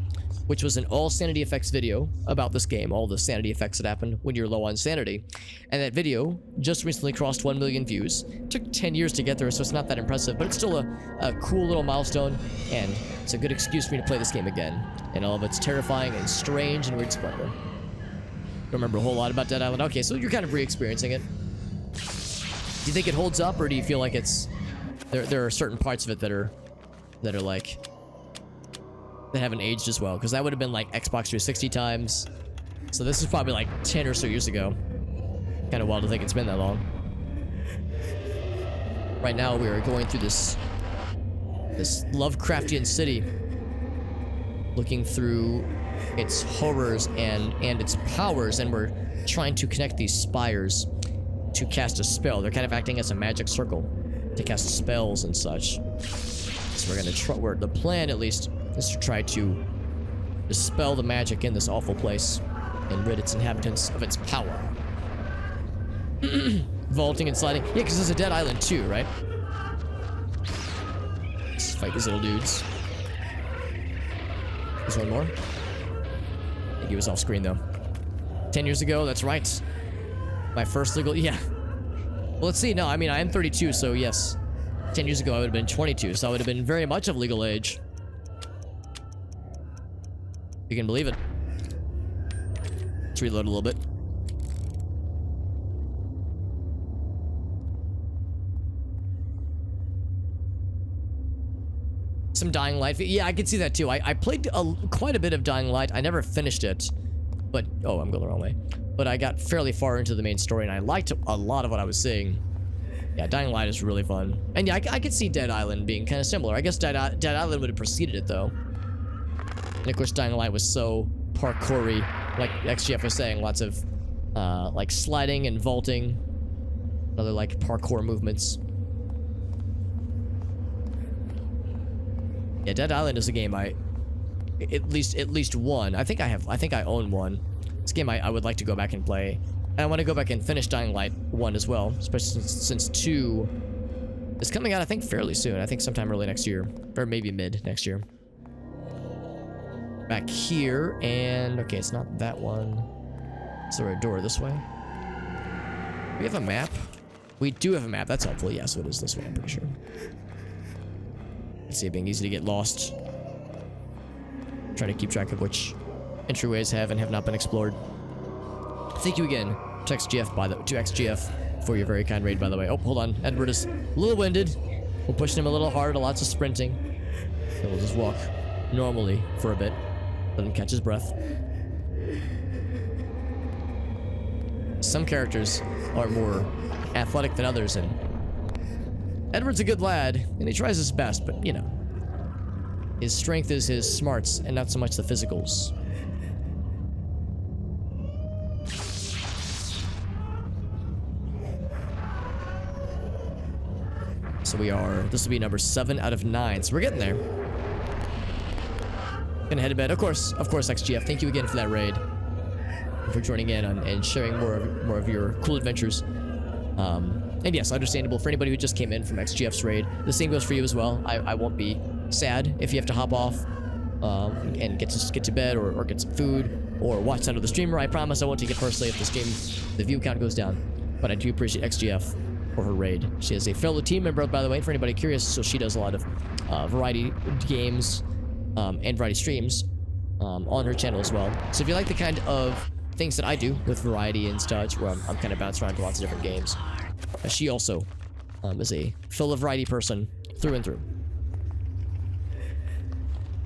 which was an all Sanity Effects video about this game, all the Sanity Effects that happen when you're low on sanity. And that video just recently crossed 1 million views. It took 10 years to get there, so it's not that impressive, but it's still a cool little milestone, and it's a good excuse for me to play this game again, in all of its terrifying and strange and weird splendor. Don't remember a whole lot about Dead Island. Okay, so you're kind of re-experiencing it. Do you think it holds up, or do you feel like it's... There are certain parts of it that are like... that haven't aged as well, because that would have been like Xbox 360 times. So this is probably like 10 or so years ago. Kind of wild to think it's been that long. Right now we are going through this Lovecraftian city, looking through its horrors and its powers, and we're trying to connect these spires to cast a spell. They're kind of acting as a magic circle to cast spells and such. So we're gonna try. The plan, at least, is to try to dispel the magic in this awful place and rid its inhabitants of its power. Vaulting and sliding. Yeah, because there's a Dead Island too, right? Let's fight these little dudes. There's one more. I think he was off screen though. 10 years ago, that's right. My first legal... Yeah. Well, let's see. No, I mean, I am 32, so yes. 10 years ago, I would have been 22, so I would have been very much of legal age. You can believe it. Let's reload a little bit. Some Dying Light. Yeah, I could see that too. I played quite a bit of Dying Light. I never finished it, but... Oh, I'm going the wrong way. But I got fairly far into the main story, and I liked a lot of what I was seeing. Yeah, Dying Light is really fun. And yeah, I could see Dead Island being kind of similar. I guess Dead Island would have preceded it, though. And of course, Dying Light was so parkour-y, like XGF was saying, lots of like sliding and vaulting, other like parkour movements. Yeah, Dead Island is a game at least one. I think I own one. It's a game I would like to go back and play. And I want to go back and finish Dying Light 1 as well, especially since 2 is coming out, I think, fairly soon. I think sometime early next year, or maybe mid next year. Back here, and okay, it's not that one. Is there a door this way? We have a map. We do have a map. That's helpful. Yeah, so it is this way, I'm pretty sure. Let's see it being easy to get lost. Try to keep track of which entryways have and have not been explored. Thank you again to XGF for your very kind raid, by the way. Oh, hold on. Edward is a little winded. We're pushing him a little hard, lots of sprinting. And we'll just walk normally for a bit. Let him catch his breath. Some characters are more athletic than others, and Edward's a good lad, and he tries his best, but, you know, his strength is his smarts and not so much the physicals. So this will be number 7 out of 9, so we're getting there. Gonna head to bed. Of course, XGF. Thank you again for that raid. And for joining in and sharing more of your cool adventures. And yes, understandable for anybody who just came in from XGF's raid. The same goes for you as well. I won't be sad if you have to hop off and get to bed or get some food or watch another streamer. I promise I won't take it personally if the view count goes down. But I do appreciate XGF for her raid. She is a fellow team member, by the way, for anybody curious. So she does a lot of variety games and variety streams on her channel as well. So if you like the kind of things that I do with variety and such, where I'm kind of bouncing around to lots of different games, she also is a full of variety person through and through.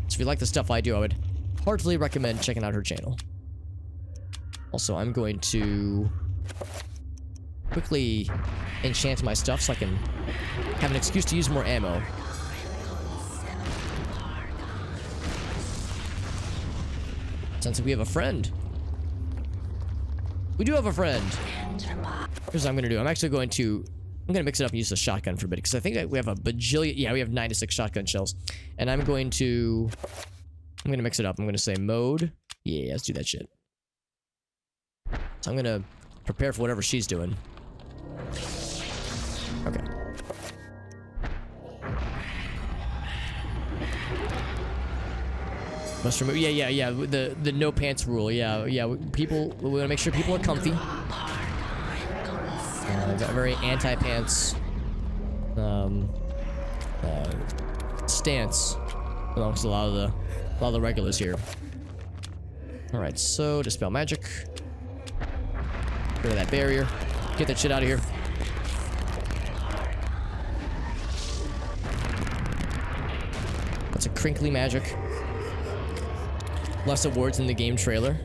So if you like the stuff I do, I would heartily recommend checking out her channel. Also, I'm going to quickly enchant my stuff so I can have an excuse to use more ammo. Sounds like we have a friend. We do have a friend. Here's what I'm gonna do. I'm gonna mix it up and use the shotgun for a bit because I think that we have a bajillion. Yeah, we have 96 shotgun shells, and I'm gonna mix it up. I'm gonna say mode. Yeah, let's do that shit. So I'm gonna prepare for whatever she's doing. Okay. Must remove. Yeah. The no pants rule. Yeah. People. We want to make sure people are comfy. Got very anti-pants stance amongst a lot of the regulars here. All right. So dispel magic. Get rid of that barrier. Get that shit out of here. That's a crinkly magic. Less awards in the game trailer.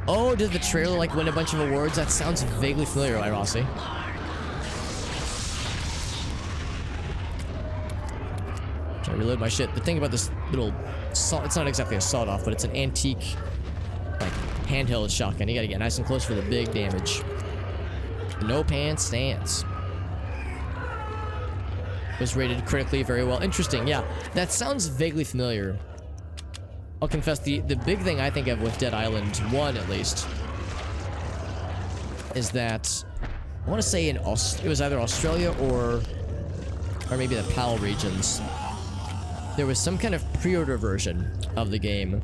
Oh, did the trailer like win a bunch of awards? That sounds vaguely familiar, right, Rossi? Trying to reload my shit. The thing about this little it's not exactly a sawed-off, but it's an antique, like, handheld shotgun. You gotta get nice and close for the big damage. No pants stance. Was rated critically very well. Interesting, yeah. That sounds vaguely familiar. I'll confess, the big thing I think of with Dead Island 1, at least, is that I want to say it was either Australia or maybe the PAL regions. There was some kind of pre-order version of the game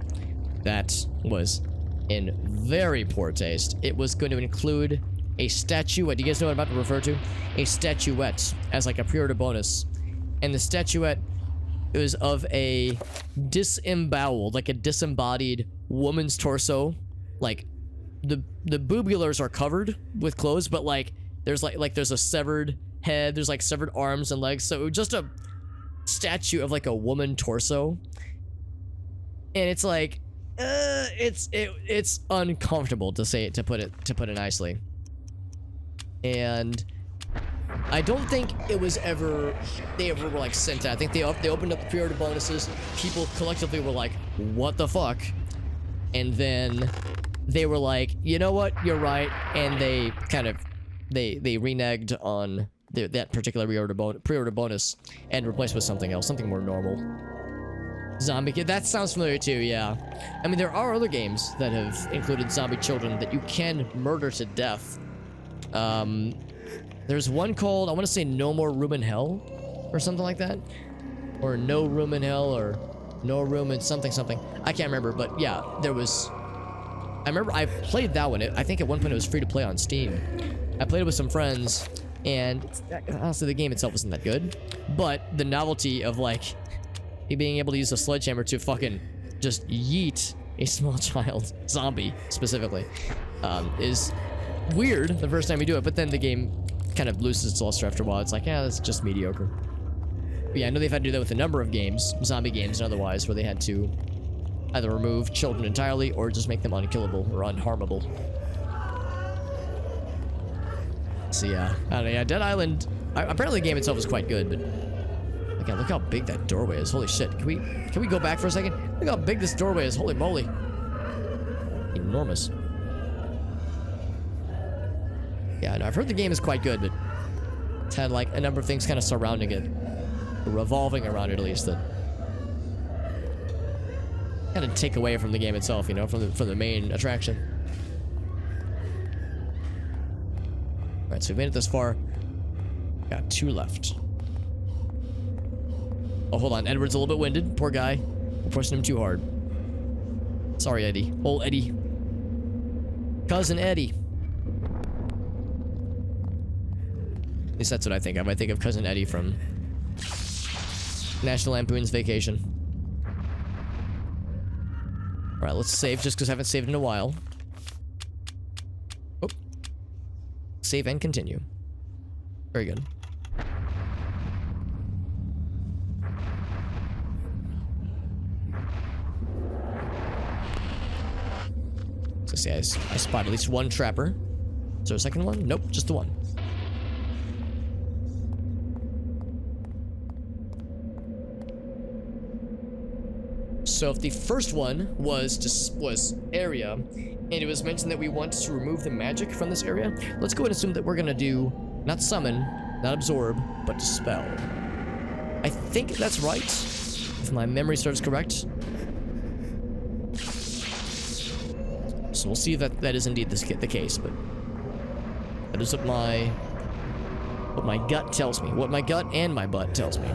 that was in very poor taste. It was going to include a statuette. Do you guys know what I'm about to refer to? A statuette as like a pre-order bonus. And the statuette, it was of a disemboweled, like a disembodied woman's torso. Like the boobulars are covered with clothes, but like there's there's a severed head, there's like severed arms and legs. So just a statue of like a woman torso. And it's like it's uncomfortable to put it nicely. And I don't think it was ever they ever were like sent out. I think they opened up the pre-order bonuses. People collectively were like, "What the fuck?" And then they were like, "You know what? You're right." And they kind of they reneged on that particular pre-order bonus and replaced with something else, something more normal. Zombie kid. That sounds familiar too. Yeah. I mean, there are other games that have included zombie children that you can murder to death. There's one called, I want to say No More Room in Hell, or something like that. Or No Room in Hell, or No Room in something. I can't remember, but yeah, there was... I remember I played that one. I think at one point it was free to play on Steam. I played it with some friends, and honestly, the game itself wasn't that good. But the novelty of, like, being able to use a sledgehammer to fucking just yeet a small child, zombie specifically, is weird the first time you do it, but then the game kind of loses its luster after a while. It's like, yeah, that's just mediocre. But yeah, I know they've had to do that with a number of games, zombie games and otherwise, where they had to either remove children entirely or just make them unkillable or unharmable. So yeah, I don't know, yeah, Dead Island, apparently the game itself is quite good, but again, look how big that doorway is. Holy shit. Can we go back for a second? Look how big this doorway is. Holy moly. Enormous. Yeah, no, I've heard the game is quite good, but it's had like a number of things kind of surrounding it, or revolving around it at least, that kind of take away from the game itself, you know, from the main attraction. All right, so we've made it this far. Got 2 left. Oh, hold on, Edward's a little bit winded. Poor guy. We're pushing him too hard. Sorry, Eddie. Old Eddie. Cousin Eddie. At least that's what I think of. I think of Cousin Eddie from National Lampoon's Vacation. Alright, let's save just because I haven't saved in a while. Oh. Save and continue. Very good. So Let's see, I spot at least one trapper. Is there a second one? Nope, just the one. So if the first one was area, and it was mentioned that we want to remove the magic from this area, let's go ahead and assume that we're gonna do not summon, not absorb, but dispel. I think that's right, if my memory serves correct. So we'll see if that is indeed the case, but that is what my gut tells me. What my gut and my butt tells me.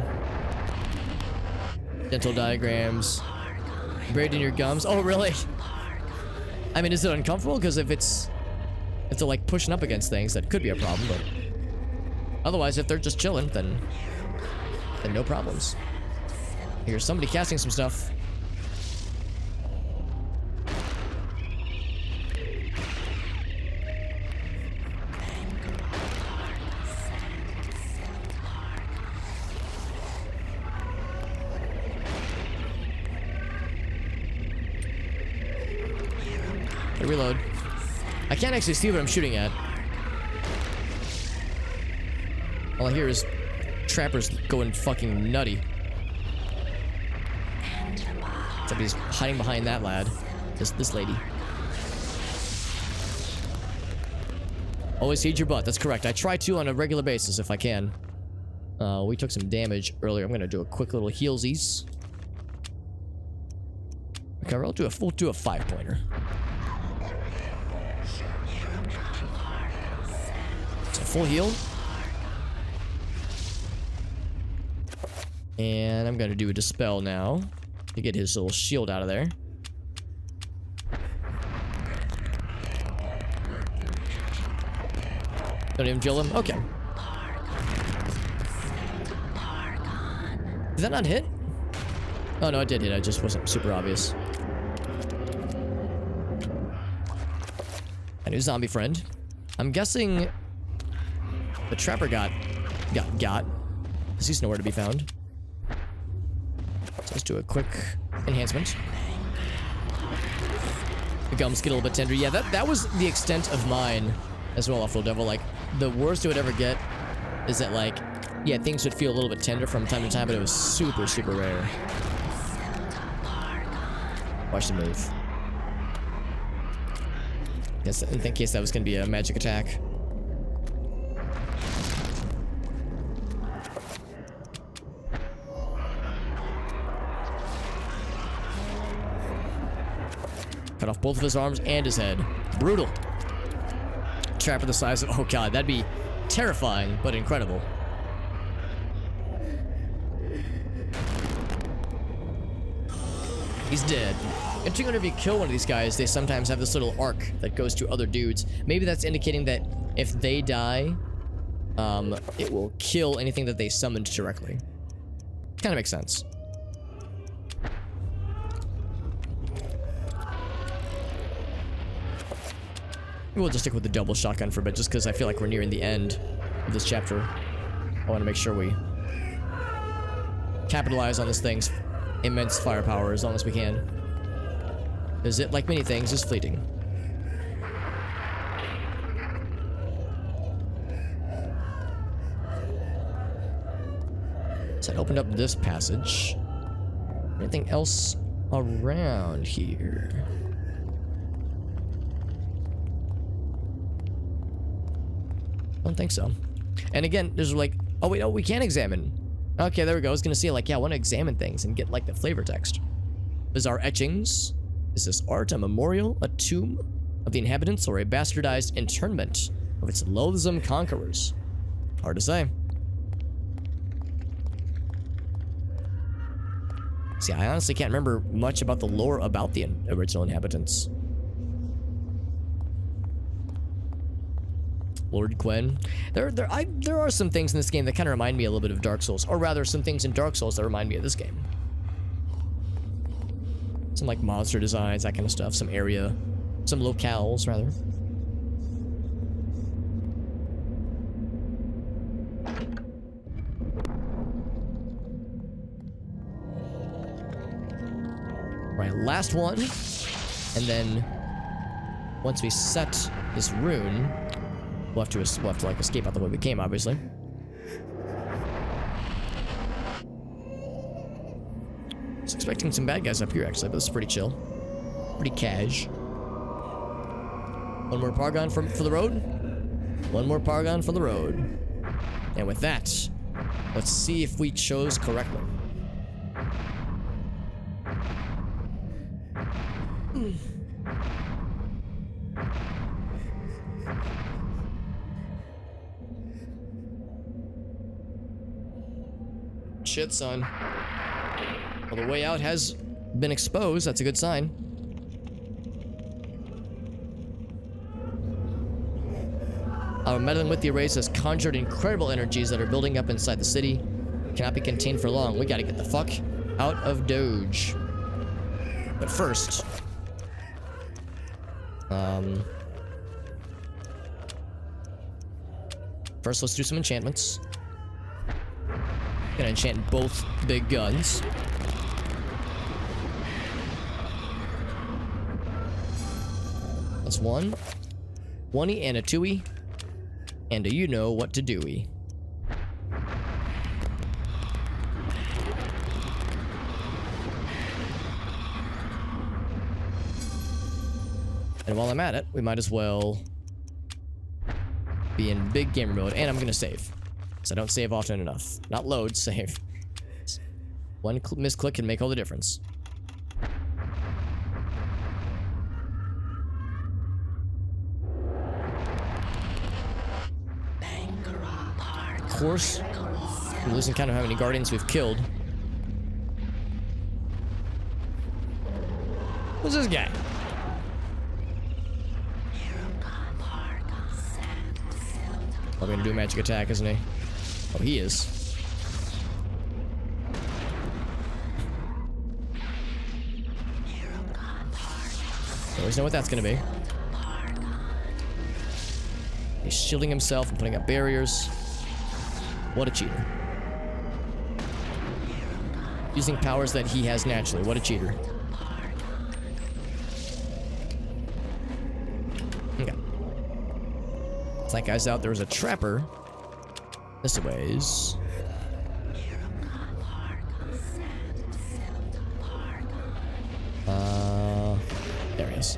Dental diagrams. Buried in your gums. Oh, really? I mean, is it uncomfortable? Because if they're like pushing up against things, that could be a problem, but otherwise, if they're just chilling, then no problems. Here's somebody casting some stuff. Reload. I can't actually see what I'm shooting at. All I hear is trappers going fucking nutty. Somebody's hiding behind that lad. This lady. Always heed your butt. That's correct. I try to on a regular basis if I can. We took some damage earlier. I'm gonna do a quick little healsies. Okay, we'll do a 5-pointer. Full heal. And I'm gonna do a dispel now to get his little shield out of there. Don't even kill him? Okay. Did that not hit? Oh no, it did hit. It just wasn't super obvious. A new zombie friend. I'm guessing the trapper got, because he's nowhere to be found. So let's do a quick enhancement. The gums get a little bit tender. Yeah, that was the extent of mine as well, Off-Road Devil. Like, the worst it would ever get is that, like, yeah, things would feel a little bit tender from time to time, but it was super, super rare. Watch the move. Yes, in case that was going to be a magic attack. Cut off both of his arms and his head. Brutal. Trapper the size of... Oh god, that'd be terrifying, but incredible. He's dead. Interesting, whenever you kill one of these guys, they sometimes have this little arc that goes to other dudes. Maybe that's indicating that if they die, it will kill anything that they summoned directly. Kind of makes sense. We'll just stick with the double shotgun for a bit, just because I feel like we're nearing the end of this chapter. I want to make sure we capitalize on this thing's immense firepower as long as we can. Because it, like many things, is fleeting. So I opened up this passage. Anything else around here? Don't think so. And again, there's like, oh wait, oh, we can examine. Okay, there we go. I was gonna say, like, yeah, I want to examine things and get like the flavor text. Bizarre etchings. Is this art a memorial, a tomb of the inhabitants, or a bastardized internment of its loathsome conquerors? Hard to say. See, I honestly can't remember much about the lore about the original inhabitants. Lord Gwen. There are some things in this game that kind of remind me a little bit of Dark Souls, or rather, some things in Dark Souls that remind me of this game. Some like monster designs, that kind of stuff. Some area, some locales, rather. Right, last one, and then once we set this rune, we'll have to like escape out the way we came, obviously. I was expecting some bad guys up here actually, but this is pretty chill. Pretty cash. One more Paragon for the road. One more Paragon for the road. And with that, let's see if we chose correctly. Shit, son. Well, the way out has been exposed. That's a good sign. Our meddling with the arrays has conjured incredible energies that are building up inside the city. Cannot be contained for long. We gotta get the fuck out of Doge. But first... First, let's do some enchantments. Gonna enchant both big guns. That's one. One-y and a two-y. And do you know what to do-y? And while I'm at it, we might as well be in big gamer mode. And I'm gonna save. Because I don't save often enough. Not load, save. One misclick can make all the difference. Of course, we're losing count of how many guardians we've killed. Who's this guy? Probably gonna do a magic attack, isn't he? Oh, he is. I always know what that's gonna be. He's shielding himself and putting up barriers. What a cheater. Using powers that he has naturally. What a cheater. Okay. That guy's out. There's a trapper. This ways. There he is.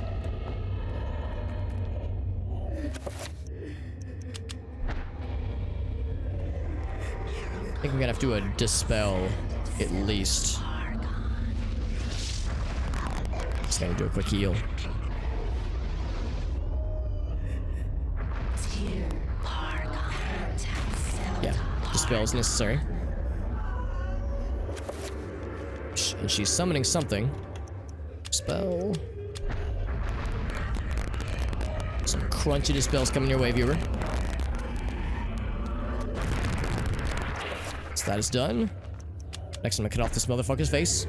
I think I'm gonna have to do a dispel at least. Just gonna do a quick heal. Yeah, dispel is necessary. And she's summoning something. Spell. Some crunchy dispels coming your way, viewer. So that is done. Next, I'm gonna cut off this motherfucker's face.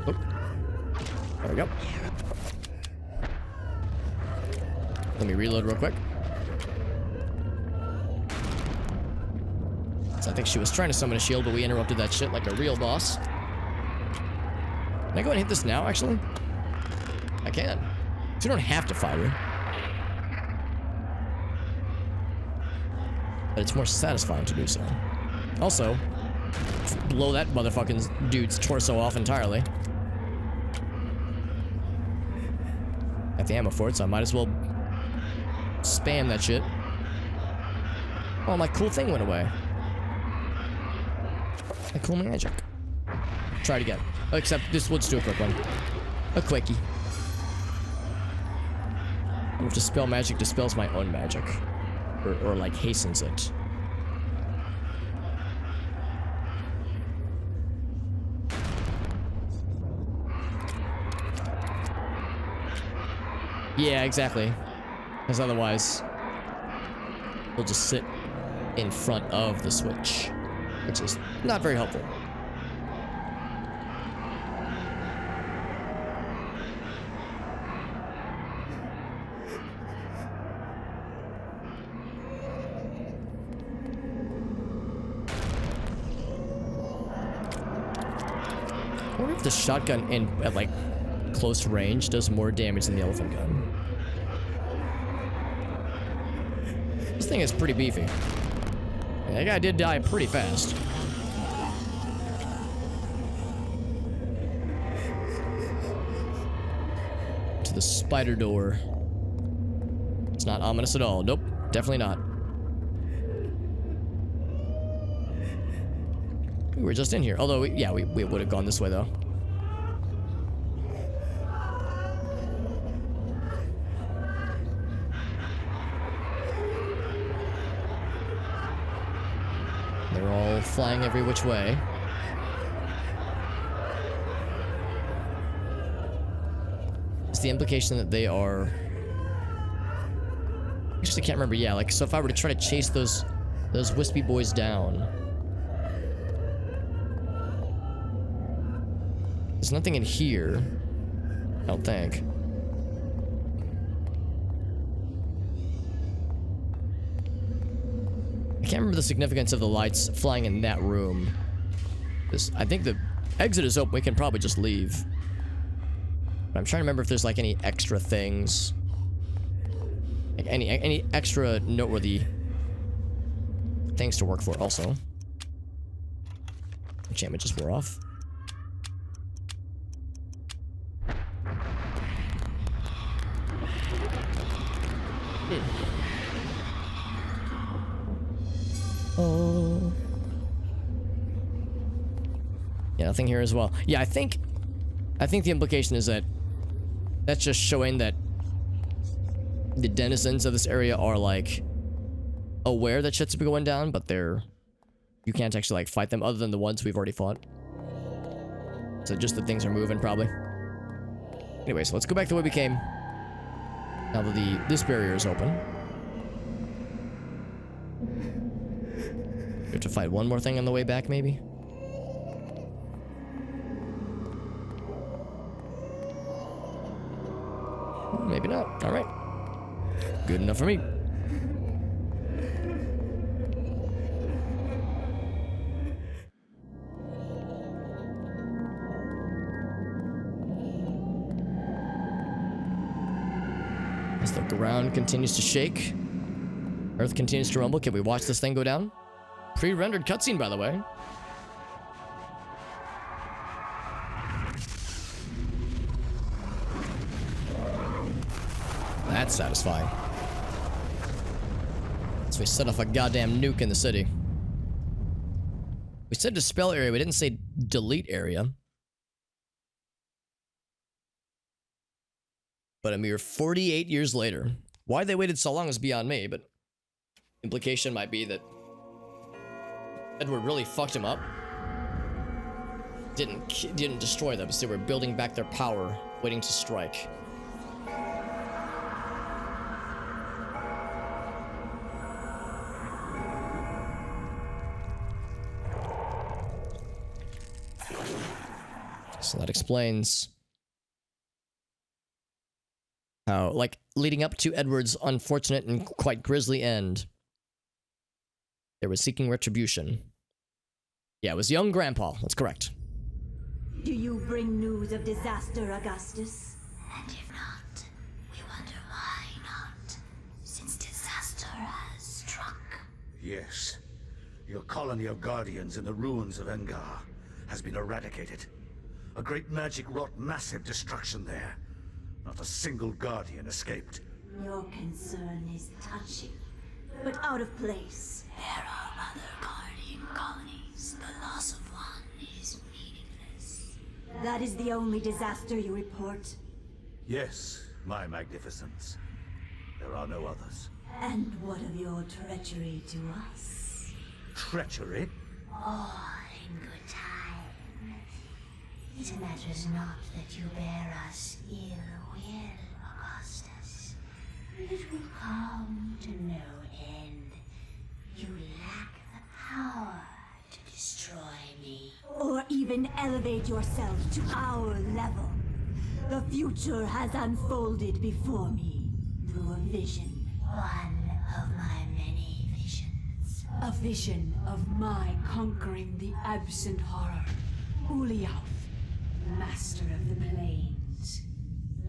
Oh. There we go. Let me reload real quick. So I think she was trying to summon a shield, but we interrupted that shit like a real boss. Can I go and hit this now, actually? I can. So you don't have to fight her. But it's more satisfying to do so. Also, blow that motherfucking dude's torso off entirely. Got the ammo for it, so I might as well spam that shit. Oh, my cool thing went away. My cool magic. Try it again. Except this, let's do a quick one. A quickie. If dispel magic dispels my own magic. Or like hastens it. Yeah, exactly. Because otherwise, we'll just sit in front of the switch, which is not very helpful. I wonder if the shotgun at like close range does more damage than the elephant gun. thing is pretty beefy. That guy did die pretty fast. To the spider door. It's not ominous at all. Nope, definitely not. We were just in here. Although, we would have gone this way, though. They're all flying every which way. It's the implication that they are... Actually, I can't remember. Yeah, like, so if I were to try to chase those wispy boys down... There's nothing in here. I don't think. I can't remember the significance of the lights flying in that room. I think the exit is open. We can probably just leave. But I'm trying to remember if there's like any extra things. Like any extra noteworthy things to work for also. Enchantment just wore off. Oh. Yeah, nothing here as well. Yeah, I think the implication is that that's just showing that the denizens of this area are like aware that shit's going down, but you can't actually like fight them other than the ones we've already fought. So just the things are moving probably. Anyway, so let's go back the way we came. Now that this barrier is open. We have to fight one more thing on the way back, maybe? Maybe not. Alright. Good enough for me. As the ground continues to shake, Earth continues to rumble. Can we watch this thing go down? Pre-rendered cutscene, by the way. That's satisfying. So we set off a goddamn nuke in the city. We said dispel area, we didn't say delete area. But a mere 48 years later. Why they waited so long is beyond me, but implication might be that Edward really fucked him up. Didn't destroy them, so they were building back their power, waiting to strike. So that explains how, like, leading up to Edward's unfortunate and quite grisly end, they were seeking retribution. Yeah, it was young Grandpa. That's correct. Do you bring news of disaster, Augustus? And if not, we wonder why not, since disaster has struck. Yes. Your colony of Guardians in the ruins of Engar has been eradicated. A great magic wrought massive destruction there. Not a single Guardian escaped. Your concern is touching, but out of place. There are other Guardian colonies. The loss of one is meaningless. That is the only disaster you report. Yes, my magnificence. There are no others. And what of your treachery to us? Treachery? All in good time. It matters not that you bear us ill will, Augustus. It will come to no end. You lack the power to destroy me. Or even elevate yourself to our level. The future has unfolded before me through a vision. One of my many visions. A vision of my conquering the absent horror. Ulyaoth, master of the plains.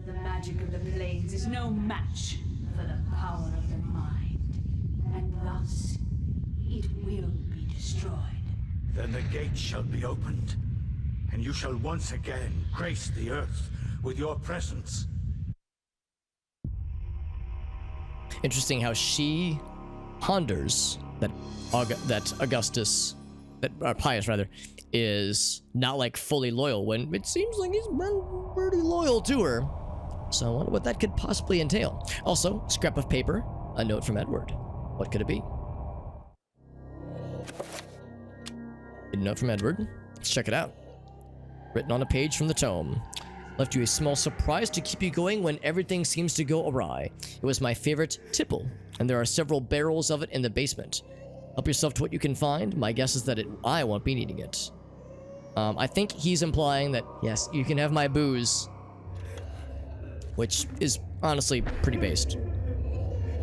The magic of the plains is no match for the power of the mind. And thus, it will be destroyed. Then the gate shall be opened, and you shall once again grace the earth with your presence. Interesting how she ponders that Augustus, that Pius rather, is not like fully loyal when it seems like he's been pretty loyal to her. So I wonder what that could possibly entail. Also, scrap of paper, a note from Edward. What could it be? A note from Edward. Let's check it out. Written on a page from the tome. Left you a small surprise to keep you going when everything seems to go awry. It was my favorite tipple, and there are several barrels of it in the basement. Help yourself to what you can find. My guess is that I won't be needing it. I think he's implying that, yes, you can have my booze. Which is honestly pretty based.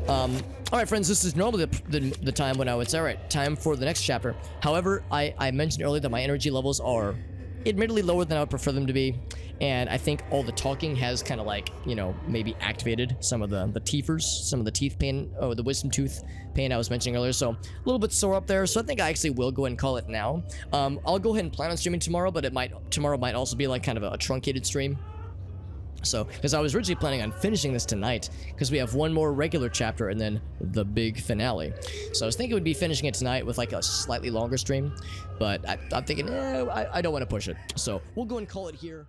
Alright friends, this is normally the time when I would say, alright, time for the next chapter. However, I mentioned earlier that my energy levels are admittedly lower than I would prefer them to be. And I think all the talking has kind of like, you know, maybe activated some of the teethers, some of the teeth pain, oh, the wisdom tooth pain I was mentioning earlier. So a little bit sore up there. So I think I actually will go ahead and call it now. I'll go ahead and plan on streaming tomorrow, but tomorrow might also be like kind of a truncated stream. So, because I was originally planning on finishing this tonight, because we have one more regular chapter and then the big finale. So I was thinking we'd be finishing it tonight with like a slightly longer stream, but I'm thinking, I don't want to push it. So we'll go and call it here.